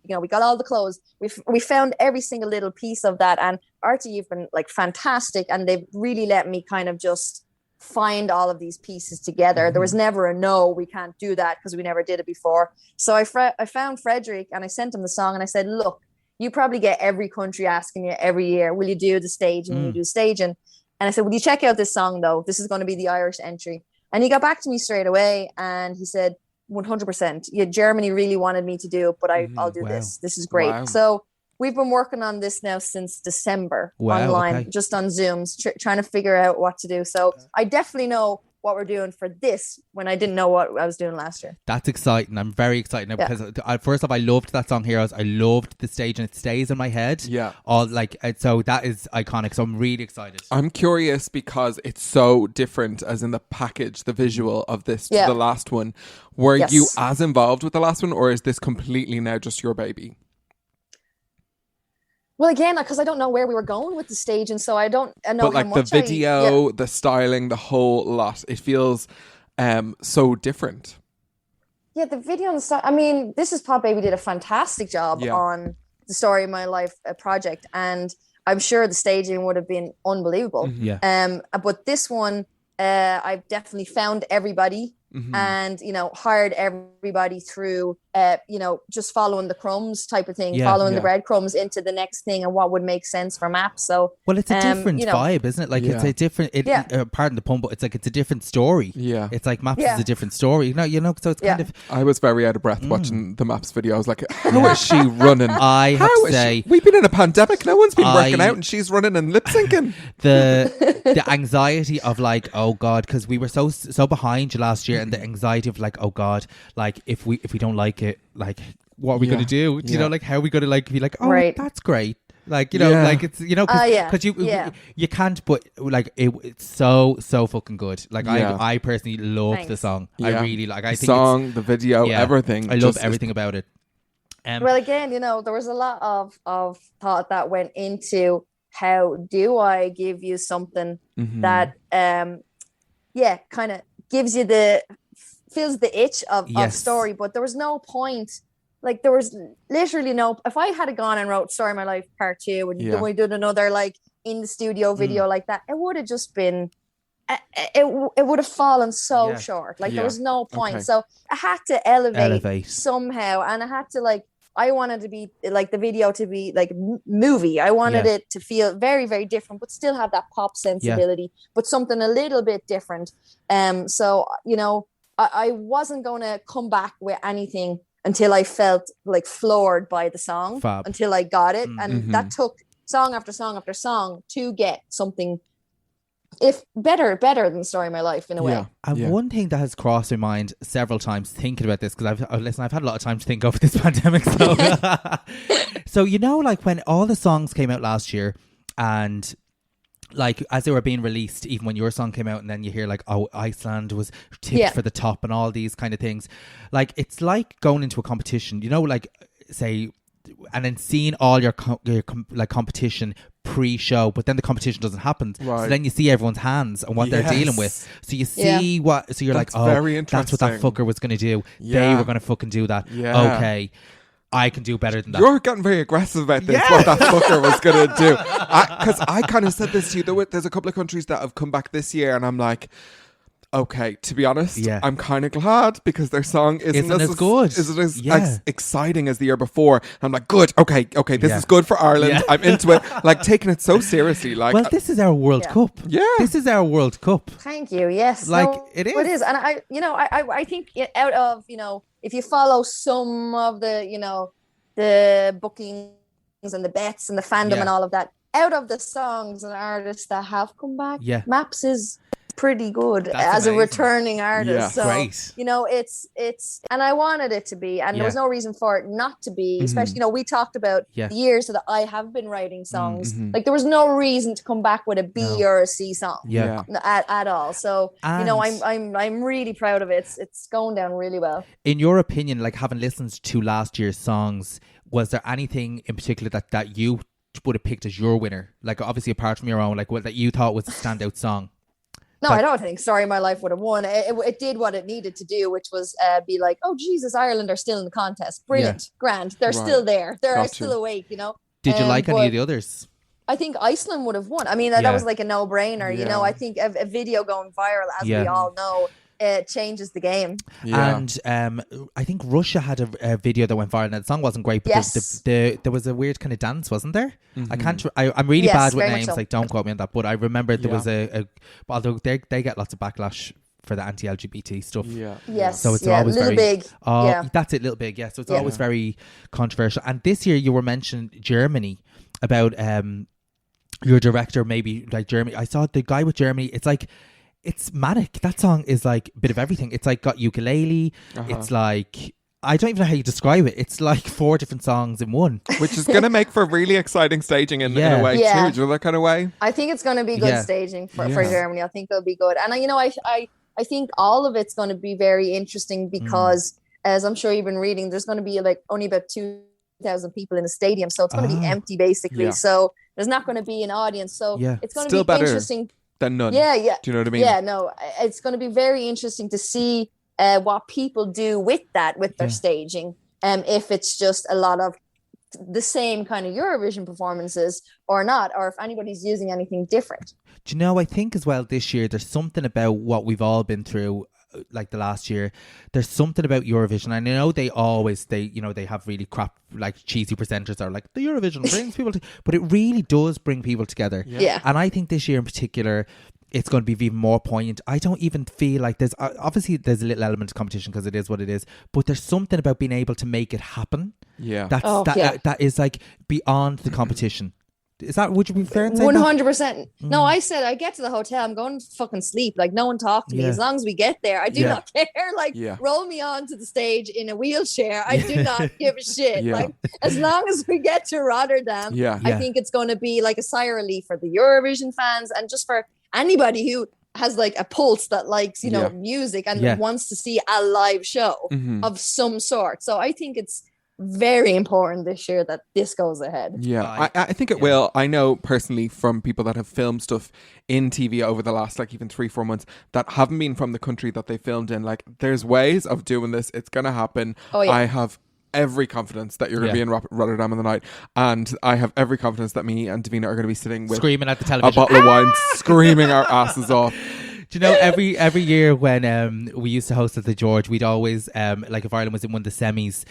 got all the clothes. We found every single little piece of that, and RTE have been like fantastic, and they've really let me kind of just find all of these pieces together. There was never a no, we can't do that, because we never did it before. So I found Frederick, and I sent him the song, and I said, look, you probably get every country asking you every year, will you do the stage? And you do stage. And I said, will you check out this song though? This is going to be the Irish entry. And he got back to me straight away, and he said, 100%. Yeah, Germany really wanted me to do it, but I'll do this. This is great. Wow. So we've been working on this now since December online, just on Zooms, trying to figure out what to do. So I definitely know what we're doing for this when I didn't know what I was doing last year. That's exciting. I'm very excited now because first off, I loved that song Heroes. I loved the stage and it stays in my head. Yeah. So that is iconic. So I'm really excited. I'm curious because it's so different as in the package, the visual of this to the last one. Were you as involved with the last one, or is this completely now just your baby? Well, again, because I don't know where we were going with the stage, and so I know but like how much the video, the styling, the whole lot, it feels so different. Yeah, the video and the style. I mean, This Is Pop Baby did a fantastic job on the Story of My Life project, and I'm sure the staging would have been unbelievable. But this one, I've definitely found everybody. And hired everybody through just following the crumbs type of thing, following the breadcrumbs into the next thing and what would make sense for Maps. So it's a different vibe, isn't it? Like it's a different pardon the pun, but it's like it's a different story. It's like Maps is a different story, so it's kind of. I was very out of breath watching the Maps video. I was like, how is she running? I have to say, we've been in a pandemic, no one's been working out and she's running and lip syncing. The anxiety of like, oh god, because we were so behind you last year, and the anxiety of like, oh god, like if we don't like it, like what are we going to do? You know, like how are we going to like be like, oh that's great, like like it's because you can't, but like it's so fucking good. Like I personally love the song. I really like. I think song, the video, everything. I love everything about it. Well, again, there was a lot of thought that went into how do I give you something that kind of gives you fills the itch of story, but there was no point. Like there was literally if I had gone and wrote Story of My Life Part 2 and we did another like in the studio video like that, it would have just been it would have fallen so short. Like there was no point. Okay. So I had to elevate somehow, and I had to I wanted to be like the video to be like movie. I wanted it to feel very, very different, but still have that pop sensibility, but something a little bit different. So, I wasn't going to come back with anything until I felt like floored by the song, until I got it. And that took song after song after song to get something if better than Story of My Life in a way. And one thing that has crossed my mind several times thinking about this, because I've had a lot of time to think over this pandemic. So, so like when all the songs came out last year, and like as they were being released, even when your song came out, and then you hear like, oh, Iceland was tipped for the top, and all these kind of things. Like it's like going into a competition, like say, and then seeing all your competition pre-show, but then the competition doesn't happen. So then you see everyone's hands and what they're dealing with. So you see what. So you're that's like, oh, that's what that fucker was going to do. They were going to fucking do that. Okay. I can do better than that. You're getting very aggressive about this, what that fucker was going to do. Because I kind of said this to you. There's a couple of countries that have come back this year, and I'm like, okay, to be honest, I'm kind of glad because their song isn't as good. Isn't as exciting as the year before. I'm like, good, okay, this is good for Ireland. I'm into it. Like taking it so seriously. Like, well, this is our World Cup. Yeah, this is our World Cup. Thank you. Yes, like it is. It is, and I think out of if you follow some of the the bookings and the bets and the fandom and all of that, out of the songs and artists that have come back, Maps is pretty good as a returning artist. So great. It's and I wanted it to be, and there was no reason for it not to be, especially we talked about the years that I have been writing songs. Like there was no reason to come back with a B or a C song at all. So I'm really proud of it. It's going down really well. In your opinion, like having listened to last year's songs, was there anything in particular that you would have picked as your winner? Like obviously apart from your own, like what that you thought was a standout song? No, I don't think Story of My Life would have won. It did what it needed to do, which was be like, oh, Jesus, Ireland are still in the contest. Brilliant. Grand. They're still there. They're still awake, Did you like any of the others? I think Iceland would have won. I mean, that was like a no-brainer. I think a video going viral, as we all know, it changes the game. And I think Russia had a video that went viral, and the song wasn't great, but there was a weird kind of dance, wasn't there? I can't. I'm really bad with names. So. Like, don't quote me on that. But I remember there was although they get lots of backlash for the anti-LGBT stuff. Yes. So it's always Little very Big. That's it, Little Big. Yeah. So it's always very controversial. And this year you were mentioning Germany about your director, maybe like Germany. I saw the guy with Germany. It's like it's manic. That song is like a bit of everything. It's like got ukulele. It's like, I don't even know how you describe it. It's like 4 different songs in one. Which is going to make for really exciting staging in a way too. Do you know that kind of way? I think it's going to be good staging for Germany. I think it'll be good. And I think all of it's going to be very interesting because as I'm sure you've been reading, there's going to be like only about 2,000 people in the stadium. So it's going to be empty basically. Yeah. So there's not going to be an audience. So it's going to be interesting. Than none. Yeah. Do you know what I mean? Yeah, no, it's going to be very interesting to see what people do with their staging. If it's just a lot of the same kind of Eurovision performances or not, or if anybody's using anything different. Do you know, I think as well this year, there's something about what we've all been through, like the last year. There's something about Eurovision. And I know they have really crap, like cheesy presenters are like, the Eurovision brings people but it really does bring people together. Yeah. And I think this year in particular, it's going to be even more poignant. I don't even feel like there's a little element of competition because it is what it is, but there's something about being able to make it happen. Yeah. That is like beyond the competition. Would you be fair in saying 100%. No, I said I get to the hotel, I'm going to fucking sleep. Like no one talk to me. As long as we get there, I do not care. Like roll me onto the stage in a wheelchair. I do not give a shit. Like as long as we get to Rotterdam, I think it's going to be like a sigh of relief for the Eurovision fans and just for anybody who has like a pulse that likes, music and wants to see a live show of some sort. So I think it's very important this year that this goes ahead. Yeah, I think it will. I know personally from people that have filmed stuff in TV over the last like even 3-4 months that haven't been from the country that they filmed in. Like there's ways of doing this. It's going to happen. I have every confidence that you're going to be in Rotterdam on the night, and I have every confidence that me and Davina are going to be sitting with screaming at the television, a bottle of wine, screaming our asses off. Do you know, every year when we used to host at the George, we'd always like if Ireland was in one of the semis,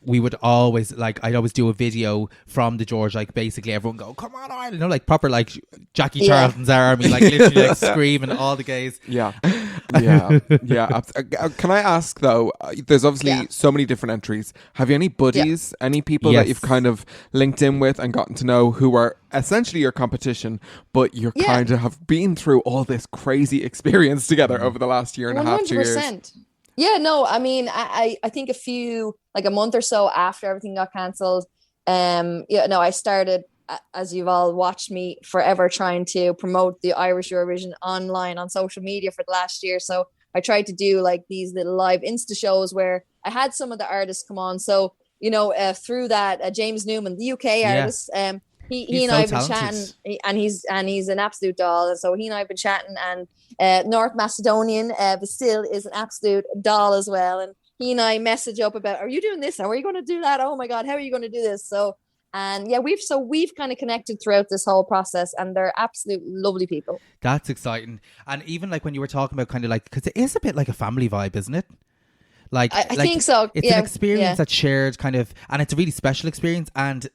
we would always I'd always do a video from the George, like basically everyone go, come on Ireland, like proper like Jackie Charlton's army, like literally like screaming all the gays. Yeah. Can I ask though, there's obviously so many different entries. Have you any buddies, any people that you've kind of linked in with and gotten to know who are essentially your competition, but you're kind of have been through all this crazy experience together over the last year and a half, 2 years? Yeah, no, I mean, I think a month or so after everything got cancelled, I started, as you've all watched me forever, trying to promote the Irish Eurovision online on social media for the last year. So I tried to do like these little live Insta shows where I had some of the artists come on. So, through that, James Newman, the UK artist, he and I have been chatting, and he's an absolute doll. And so he and I have been chatting, and North Macedonian Vasil is an absolute doll as well. And he and I message up about, are you doing this? How are you going to do that? Oh my God, how are you going to do this? So, and we've kind of connected throughout this whole process, and they're absolute lovely people. That's exciting. And even like when you were talking about kind of like, because it is a bit like a family vibe, isn't it? Like I think so. It's an experience that's shared kind of, and it's a really special experience. And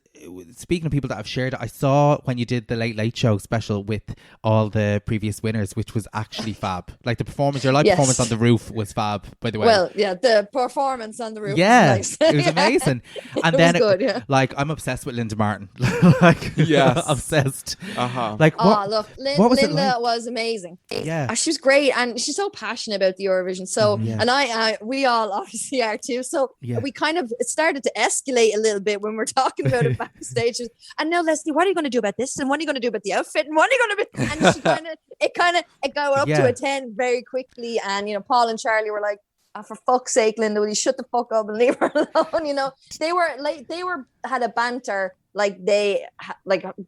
speaking of people that have shared it, I saw when you did the Late Late Show special with all the previous winners, which was actually fab. Like the performance, your live performance on the roof was fab, by the way. Well, yeah, the performance on the roof was nice. It was amazing. And then was good, like I'm obsessed with Linda Martin. Like obsessed. Like look, Linda was amazing. Yeah. She was great, and she's so passionate about the Eurovision. So and we all obviously are too. So we kind of, it started to escalate a little bit when we're talking about it backstage. And now, Leslie, what are you going to do about this? And what are you going to do about the outfit? And what are you going to be? And she it got up to a 10 very quickly. And Paul and Charlie were like, oh, for fuck's sake, Linda, will you shut the fuck up and leave her alone? They had a banter like they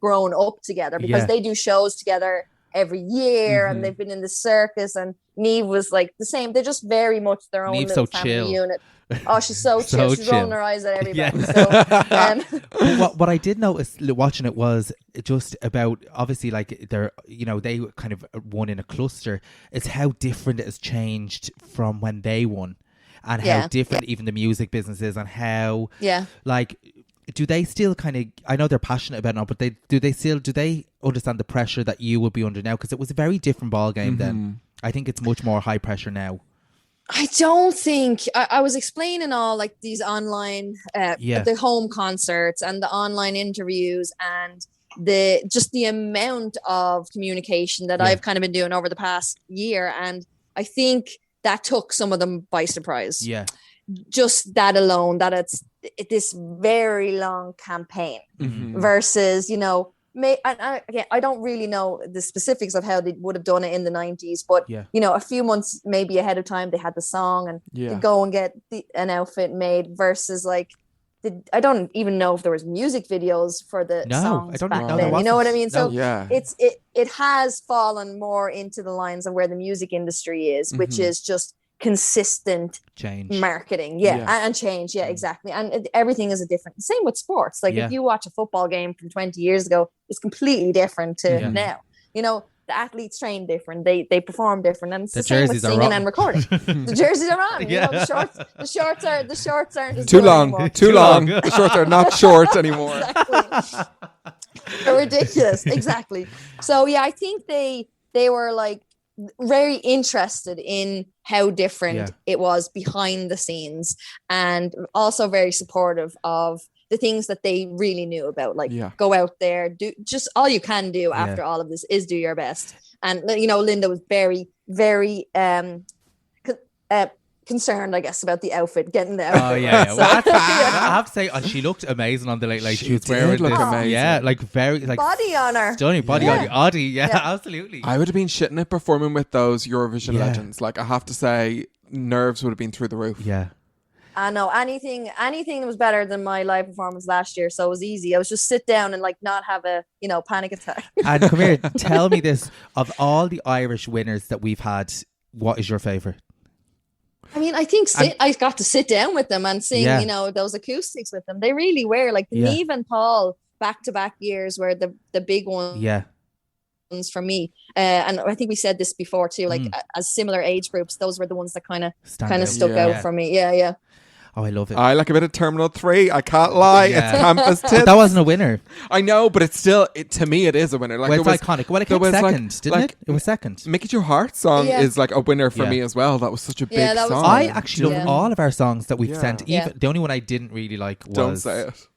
grown up together, because they do shows together every year, and they've been in the circus, and Niamh was like the same. They're just very much their own little family unit. Oh, she's so chill. She's rolling her eyes at everybody. So, what I did notice watching it was just about, obviously, like they kind of won in a cluster. It's how different it has changed from when they won, and how different even the music business is, and how like. Do they still kind of, I know they're passionate about it now, but do they understand the pressure that you will be under now? Because it was a very different ball game then. I think it's much more high pressure now. I don't think, I was explaining all like these online, the home concerts and the online interviews, and the amount of communication that I've kind of been doing over the past year, and I think that took some of them by surprise. Yeah. Just that alone, that it's this very long campaign versus, you know, I don't really know the specifics of how they would have done it in the 90s, but you know, a few months maybe ahead of time, they had the song and to go and get an outfit made versus like, I don't even know if there was music videos for the songs back then. You know what I mean? So it has fallen more into the lines of where the music industry is, which is just consistent marketing and change exactly, and everything is same with sports. Like if you watch a football game from 20 years ago, it's completely different to now. You know, the athletes train different, they perform different, and it's the same with singing and recording. The jerseys are on. You know, the shorts aren't as too long anymore. Too long. The shorts are not short anymore. Exactly. They're ridiculous. Exactly. So yeah, I think they were like very interested in how different it was behind the scenes, and also very supportive of the things that they really knew about, like go out there, do just all you can do after all of this is do your best. And you know, Linda was very, very concerned, I guess, about the outfit, getting the outfit. Oh yeah, so, well, I have to say, she looked amazing on the late. She was wearing this, amazing. like very like body on her, stunning body on her. Audie, absolutely. I would have been shitting it performing with those Eurovision legends. Like I have to say, nerves would have been through the roof. Yeah. I know anything was better than my live performance last year, so it was easy. I was just sit down and like not have a panic attack. And come here, tell me this: of all the Irish winners that we've had, what is your favorite? I mean, I think I got to sit down with them and sing, those acoustics with them. They really were like the Niamh and Paul back-to-back years were the big ones. Yeah. For me, and I think we said this before too. Like as similar age groups, those were the ones that kind of stuck out for me. Yeah. Oh, I love it. I like a bit of Terminal 3. I can't lie. It's campus tits. But that wasn't a winner. I know, but it's still, to me, it is a winner. Like, well, it's iconic. Well, it came second, didn't it? It was second. Make It Your Heart song is like a winner for me as well. That was such a big song. I actually love all of our songs that we've sent. Even the only one I didn't really like was... Don't say it.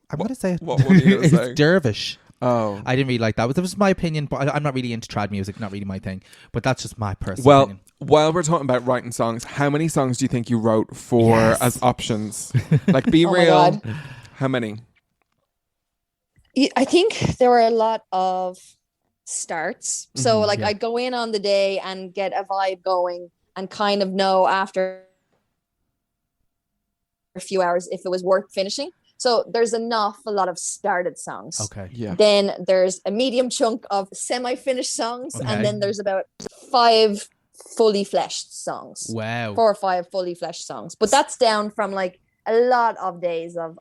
I'm going to say it. What one are you going to say? It's Dervish. Oh, I didn't really like that. That was my opinion, but I'm not really into trad music. Not really my thing. But that's just my personal opinion. While we're talking about writing songs, how many songs do you think you wrote for as options? Like, Be Real. How many? I think there were a lot of starts. So, like, I'd go in on the day and get a vibe going, and kind of know after a few hours if it was worth finishing. So there's a lot of started songs. Okay. Yeah. Then there's a medium chunk of semi-finished songs, and then there's about 5 fully fleshed songs. Wow. 4 or 5 fully fleshed songs. But that's down from like a lot of days of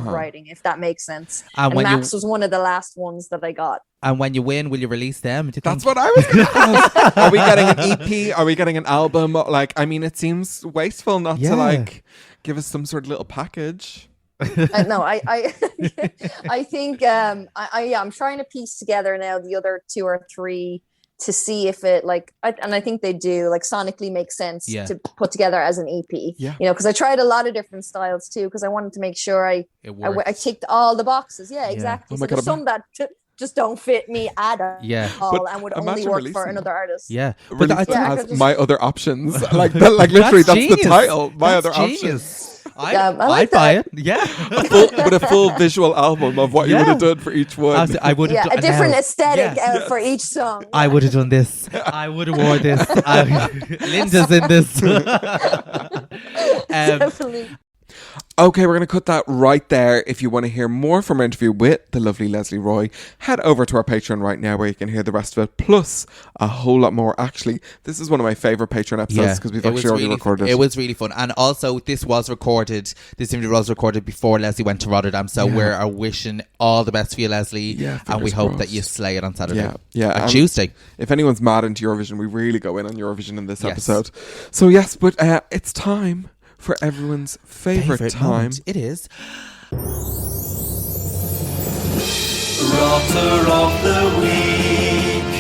writing, if that makes sense. And Max was one of the last ones that I got. And when you win, will you release them? That's what I was going to ask. Are we getting an EP? Are we getting an album? Like, I mean, it seems wasteful not to like give us some sort of little package. No, I think I'm trying to piece together now the other 2 or 3 to see if it and I think they do sonically make sense to put together as an EP. Yeah. Because I tried a lot of different styles too, because I wanted to make sure I ticked all the boxes. Yeah, exactly. Oh so there's some that just don't fit me at all and would only work for another artist. Yeah, but as my other options, like literally that's the title. My other options. I'd buy it. Yeah, with a full visual album of what you would have done for each one. I would have a different aesthetic for each song. I would have done this. I would have wore this. Linda's in this. Definitely. Okay, we're going to cut that right there. If you want to hear more from our interview with the lovely Leslie Roy, head over to our Patreon right now where you can hear the rest of it, plus a whole lot more. Actually, this is one of my favourite Patreon episodes because we've actually already recorded it. It was really fun. And also, this interview was recorded before Leslie went to Rotterdam, so we're wishing all the best for you, Leslie, and we hope that you slay it on Saturday. Yeah. And Tuesday. If anyone's mad into Eurovision, we really go in on Eurovision in this episode. So yes, but it's time for everyone's favourite time. Moment. It is Rotter of the Week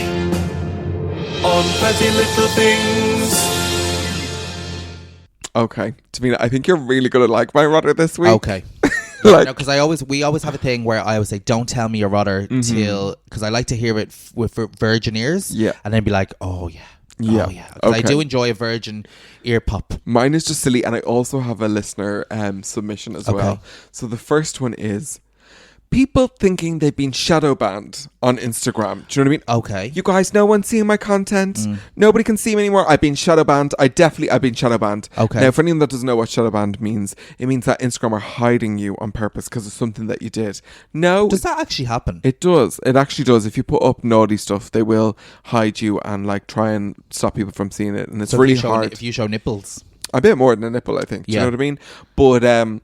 on Petty Little Things. Okay, Davina, I think you're really going to like my rotter this week. Okay. Like, because we always have a thing where I always say, "Don't tell me your rudder till," because I like to hear it with virgin ears. Yeah. And then be like, "Oh yeah, Yeah. oh yeah." 'Cause I do enjoy a virgin ear pop. mine is just silly, and I also have a listener submission as well. So the first one is people thinking they've been shadow banned on Instagram. Do you know what I mean? Okay. You guys, no one's seeing my content. Nobody can see me anymore. I've been shadow banned. I've been shadow banned. Okay. Now, for anyone that doesn't know what shadow banned means, it means that Instagram are hiding you on purpose because of something that you did. No. Does that actually happen? It does. It actually does. If you put up naughty stuff, they will hide you and like try and stop people from seeing it. And it's really hard. If you show nipples. A bit more than a nipple, I think. Do you Yeah. know what I mean? But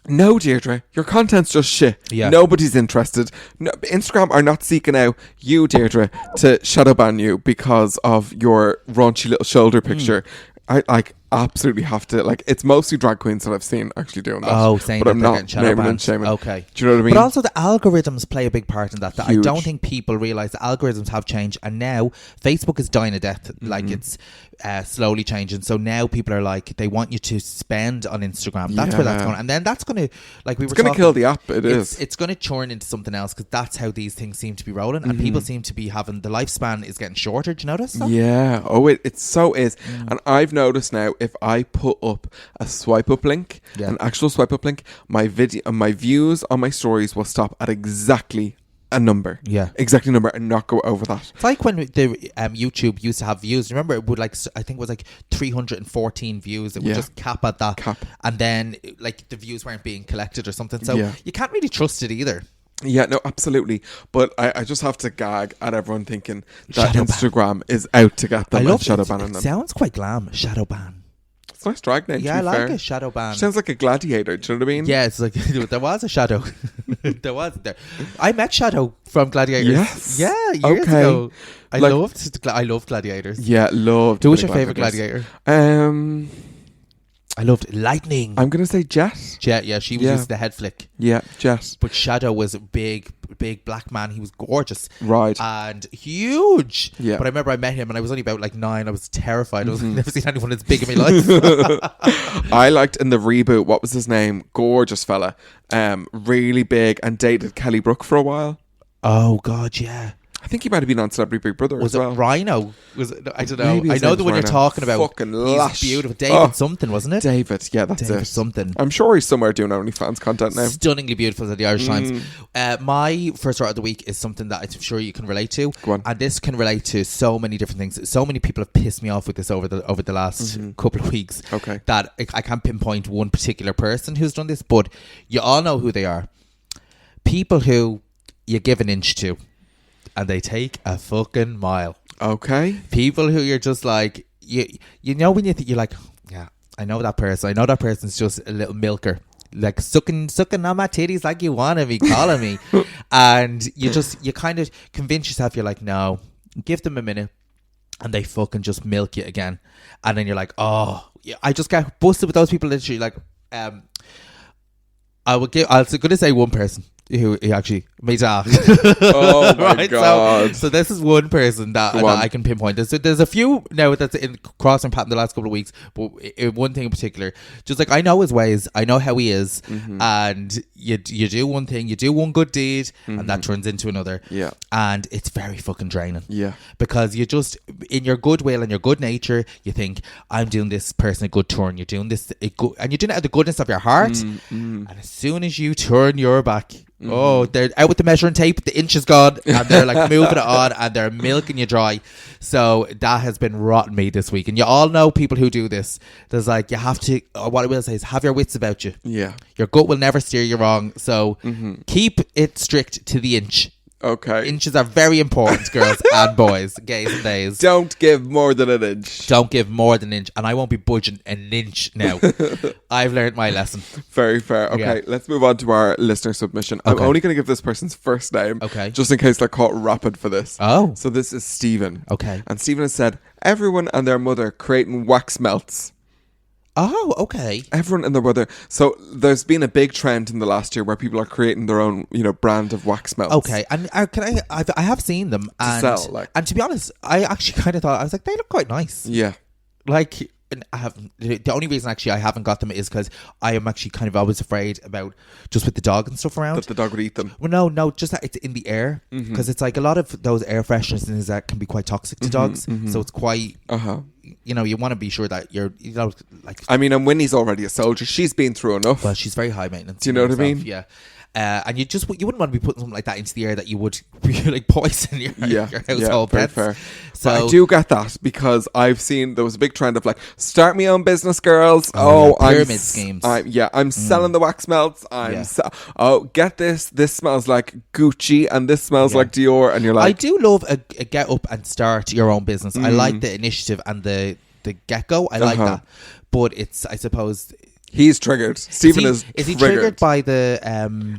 no, Deirdre, your content's just shit. Yeah. Nobody's interested. No, Instagram are not seeking out you, Deirdre, to shadow ban you because of your raunchy little shoulder picture. I like absolutely have to, like, it's mostly drag queens that I've seen actually doing that. Oh, saying but that I'm they're not getting shadow naming and banned. shaming. Okay. Do you know what I mean? But also the algorithms play a big part in that. I Huge. don't think people realise the algorithms have changed, and now Facebook is dying a death. Like it's slowly changing. So now people are like, they want you to spend on Instagram. That's where that's Yeah. going. And then that's going to, like we were It's going to talking, kill the app. It is. It's going to churn into something else because that's how these things seem to be rolling. And people seem to be having, the lifespan is getting shorter. Do you notice that? Yeah. Oh, it so is. And I've noticed now, if I put up a swipe up link, an actual swipe up link, my views on my stories will stop at exactly a number. Yeah. Exactly number, and not go over that. It's like when the YouTube used to have views. Remember, it would I think it was like 314 views. It would just cap at that. And then like the views weren't being collected or something. So you can't really trust it either. Yeah, no, absolutely. But I just have to gag at everyone thinking that Shadow Instagram is out to get them and shadow banning it them. sounds quite glam. Shadow ban. It's a nice drag name, Yeah, to I be like fair. it. Shadow ban. Sounds like a gladiator, do you know what I mean? Yeah, it's like there was a Shadow. there. I met Shadow from Gladiators. Yes. Yeah, years ago. I Like- loved Gladiators. Yeah, loved. Who was your Gladiators. favourite Gladiator? I loved Lightning. I'm going to say Jet. Jet, yeah, she was used to the head flick. Yeah, Jet. But Shadow was a big black man. He was gorgeous. Right. And huge. Yeah. But I remember I met him and I was only about like 9. I was terrified. I've never seen anyone as big in my life. I liked in the reboot, what was his name? Gorgeous fella. Really big, and dated Kelly Brook for a while. Oh, God, yeah. I think he might have been on Celebrity Big Brother Was as well. it Rhino? Was it? I don't know. Maybe I his know name's the one you're Rhino. talking about. Fucking lash. He's beautiful. David something, wasn't it? David, yeah, that's David it. something. I'm sure he's somewhere doing OnlyFans content now. Stunningly beautiful at the Irish Times. My first thought of the week is something that I'm sure you can relate to. Go on. And this can relate to so many different things. So many people have pissed me off with this over the last couple of weeks. Okay. That I can't pinpoint one particular person who's done this, but you all know who they are. People who you give an inch to and they take a fucking mile. Okay. People who you're just like, you know when you think, you're like, yeah, I know that person. I know that person's just a little milker. Like sucking on my titties like you want to be calling me. And you kind of convince yourself, you're like, no, give them a minute. And they fucking just milk you again. And then you're like, oh, yeah, I just get busted with those people literally like, I was going to say one person who actually my dad. Oh my right? God. So this is one person that I can pinpoint. There's a few now that's in crossing path in the last couple of weeks, but one thing in particular, just like I know his ways, I know how he is, and you do one thing, you do one good deed, and that turns into another. Yeah. And it's very fucking draining. Yeah. Because you just, in your goodwill and your good nature, you think, I'm doing this person a good turn. You're doing this and you're doing it out of the goodness of your heart. And as soon as you turn your back, oh, they're out with the measuring tape, the inch is gone, and they're like moving it on, and they're milking you dry. So that has been rotting me this week. And you all know people who do this. There's like, you have to, what I will say is, have your wits about you. Yeah. Your gut will never steer you wrong. So keep it strict to the inch. Okay. Inches are very important, girls and boys, gays and days. Don't give more than an inch. Don't give more than an inch. And I won't be budging an inch now. I've learned my lesson. Very fair. Okay, let's move on to our listener submission. I'm only going to give this person's first name. Okay. Just in case they're caught rapid for this. Oh. So this is Stephen. Okay. And Stephen has said, everyone and their mother creating wax melts. Oh, okay. Everyone and their mother. So there's been a big trend in the last year where people are creating their own, brand of wax melts. Okay, and I have seen them and sell, like. and to be honest, I actually kind of thought, I was like, they look quite nice. Yeah. Like, I haven't. The only reason actually I haven't got them is because I am actually kind of always afraid about just with the dog and stuff around That the dog would eat them. Well, no, just that it's in the air because it's like a lot of those air fresheners and things that can be quite toxic to dogs. So it's quite. You know, you want to be sure that you're, you know, like. I mean, and Winnie's already a soldier. She's been through enough. Well, she's very high maintenance. Do you know what I mean? Yeah. And you wouldn't want to be putting something like that into the air that you would like poison your household pets. Very fair. So but I do get that because I've seen there was a big trend of like start my own business, girls. Pyramid schemes. I'm selling the wax melts. Get this. This smells like Gucci and this smells like Dior, and you're like, I do love a get up and start your own business. I like the initiative and the get go. I like that, but it's, I suppose. He's triggered. Stephen is he triggered by the?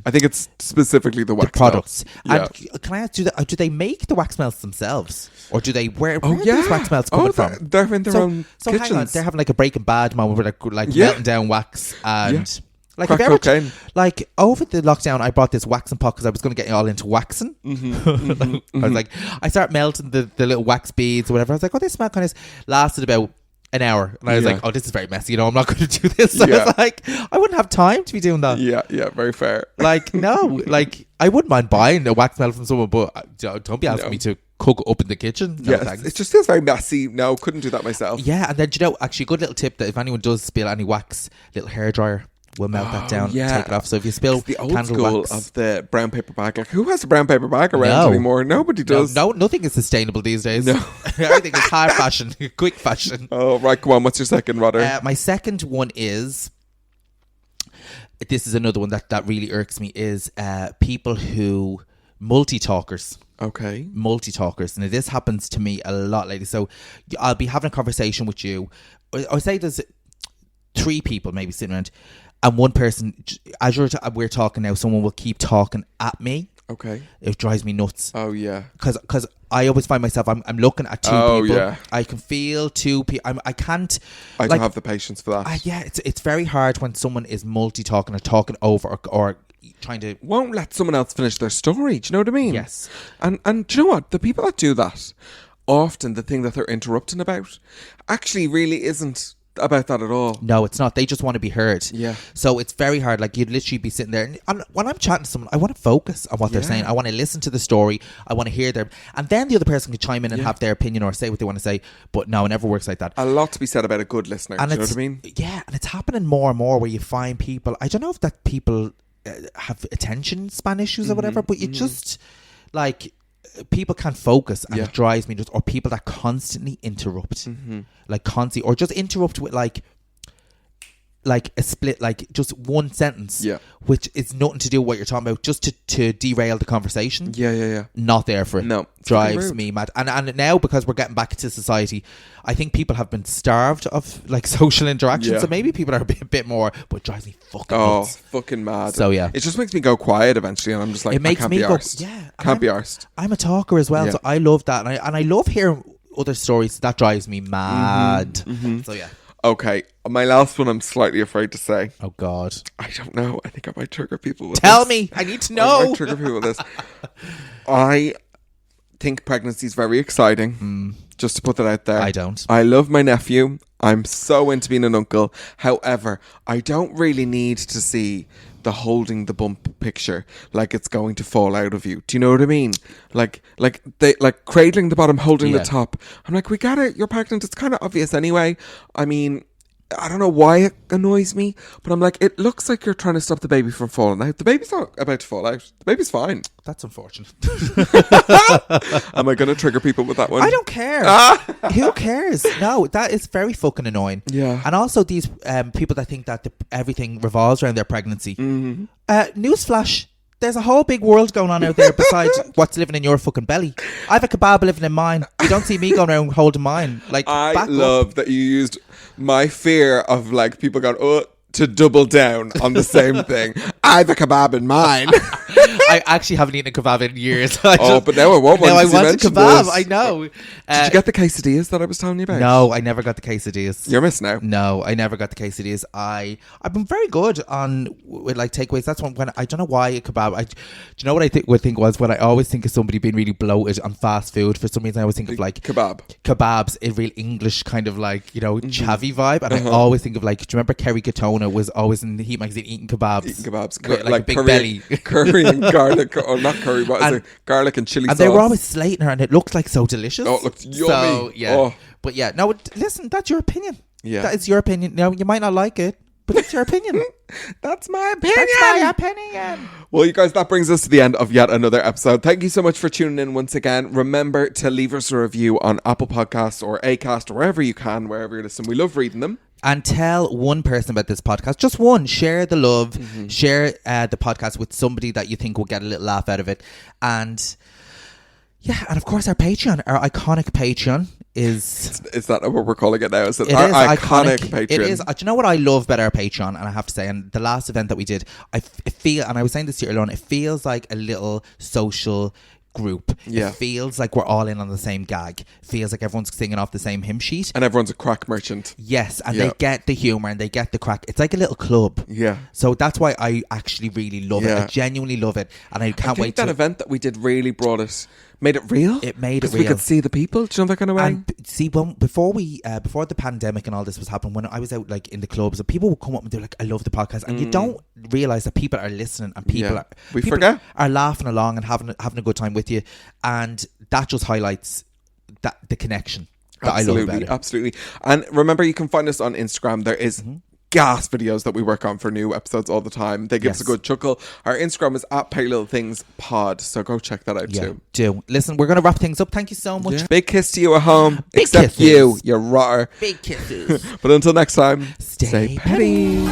I think it's specifically the wax products. Melts. And can I ask, do they make the wax melts themselves, or do they where are these wax melts coming from? They're in their own kitchens. Hang on, they're having like a Breaking Bad moment where they're like melting down wax and. Like, crack cocaine. Like over the lockdown, I bought this waxing pot because I was going to get you all into waxing. I was like, I start melting the little wax beads or whatever. I was like, oh, this smell kind of lasted about an hour, and I was like, oh, this is very messy. You know, I'm not going to do this. So I was like, I wouldn't have time to be doing that. Yeah, very fair. Like, no, like I wouldn't mind buying a wax melt from someone, but don't be asking me to cook up in the kitchen. No, it just feels very messy. No, couldn't do that myself. Yeah, and then actually, a good little tip that if anyone does spill any wax, little hairdryer. We'll melt that down, take it off. So if you spill the old school wax, of the brown paper bag, like who has a brown paper bag around anymore? Nobody does. No, nothing is sustainable these days. No. Everything is hard fashion, quick fashion. Oh, right, come on. What's your second, Rodder? My second one is, this is another one that really irks me, is people who multi-talkers. Okay. Multi-talkers. And this happens to me a lot lately. So I'll be having a conversation with you. Or say there's 3 people maybe sitting around. And one person, as we're talking now, someone will keep talking at me. Okay. It drives me nuts. Oh, yeah. Because I always find myself, I'm looking at 2 people. Oh, yeah. I can feel 2 people. I can't. I don't have the patience for that. Yeah, it's very hard when someone is multi-talking or talking over or trying to. Won't let someone else finish their story. Do you know what I mean? Yes. And do you know what? The people that do that, often the thing that they're interrupting about actually really isn't about that at all. No, it's not. They just want to be heard. Yeah. So it's very hard. Like, you'd literally be sitting there, and when I'm chatting to someone, I want to focus on what they're saying. I want to listen to the story. I want to hear them, and then the other person can chime in and have their opinion or say what they want to say. But no, it never works like that. A lot to be said about a good listener. And do you know what I mean? Yeah, and it's happening more and more where you find people. I don't know if that people have attention span issues or whatever, but you just like. People can't focus, and it drives me. Or people that constantly interrupt, like constantly, or just interrupt with like a split, like just one sentence, which is nothing to do with what you're talking about, just to derail the conversation. Yeah. Not there for it. No, drives me mad. And now, because we're getting back into society, I think people have been starved of like social interaction. So maybe people are a bit more, but it drives me fucking nuts. Fucking mad. So yeah, it just makes me go quiet eventually, and I'm just like, it makes I can't me be go. arsed. Yeah, can't be arsed. I'm a talker as well, so I love that, and I love hearing other stories. That drives me mad. So yeah. Okay, my last one I'm slightly afraid to say. Oh God, I don't know. I think I might trigger people with Tell this. me, I need to know. I might trigger people with this. I think pregnancy is very exciting. Just to put that out there. I don't. I love my nephew. I'm so into being an uncle. However, I don't really need to see the holding the bump picture like it's going to fall out of you. Do you know what I mean? Like cradling the bottom, holding the top. I'm like, we got it. You're pregnant. It's kind of obvious anyway. I mean, I don't know why it annoys me, but I'm like, it looks like you're trying to stop the baby from falling out. The baby's not about to fall out. The baby's fine. That's unfortunate. Am I going to trigger people with that one? I don't care. Who cares? No, that is very fucking annoying. Yeah. And also these people that think that everything revolves around their pregnancy. Newsflash. There's a whole big world going on out there besides what's living in your fucking belly. I have a kebab living in mine. You don't see me going around holding mine. Like, I love that you used my fear of like people going, to double down on the same thing. I have a kebab in mine. I actually haven't eaten a kebab in years. But now I want one. Now I because you want a mentioned kebab. this. I know. Did you get the quesadillas that I was telling you about? No, I never got the quesadillas. You're missing out. No, I never got the quesadillas. I've been very good with like takeaways. That's when I don't know why a kebab. Do you know what I think was when I always think of somebody being really bloated on fast food. For some reason, I always think of like kebabs, a real English kind of like chavvy vibe, and I always think of like. Do you remember Kerry Katona was always in the Heat magazine eating kebabs, like a big belly, curry and garlic, or not curry, but is it garlic and chili sauce? And they were always slating her, and it looked like so delicious. Oh, it looked yummy. So, yeah. Oh. But yeah, no, listen, that's your opinion. Yeah. That is your opinion. Now, you might not like it, but it's your opinion. That's my opinion. That's my opinion. Well, you guys, that brings us to the end of yet another episode. Thank you so much for tuning in once again. Remember to leave us a review on Apple Podcasts or Acast or wherever you can, wherever you're listening. We love reading them. And tell one person about this podcast. Just one. Share the love. Share the podcast with somebody that you think will get a little laugh out of it. And yeah, and of course our Patreon, our iconic Patreon is that what we're calling it now? Is it our iconic Patreon? It is. Do you know what I love about our Patreon? And I have to say, and the last event that we did, I feel, and I was saying this to you earlier on, it feels like a little social group. Yeah. It feels like we're all in on the same gag. Feels like everyone's singing off the same hymn sheet. And everyone's a crack merchant. Yes, and they get the humour and they get the crack. It's like a little club. Yeah. So that's why I actually really love it. I genuinely love it. And I can't wait that event that we did really made it real. It made it real. We could see the people. Do you know that kind of way? And see, before the pandemic and all this was happening, when I was out like in the clubs, and people would come up and they're like, "I love the podcast," and you don't realize that people are listening and people are laughing along and having a good time with you, and that just highlights the connection that I love about it. Absolutely. And remember, you can find us on Instagram. There is gas videos that we work on for new episodes all the time. They give us a good chuckle. Our Instagram is @PettyLittleThingsPod, so go check that out too. Do listen, we're gonna wrap things up. Thank you so much. Yeah. Big kiss to you at home. Big except kisses. you rotter. Big kisses. But until next time, stay petty.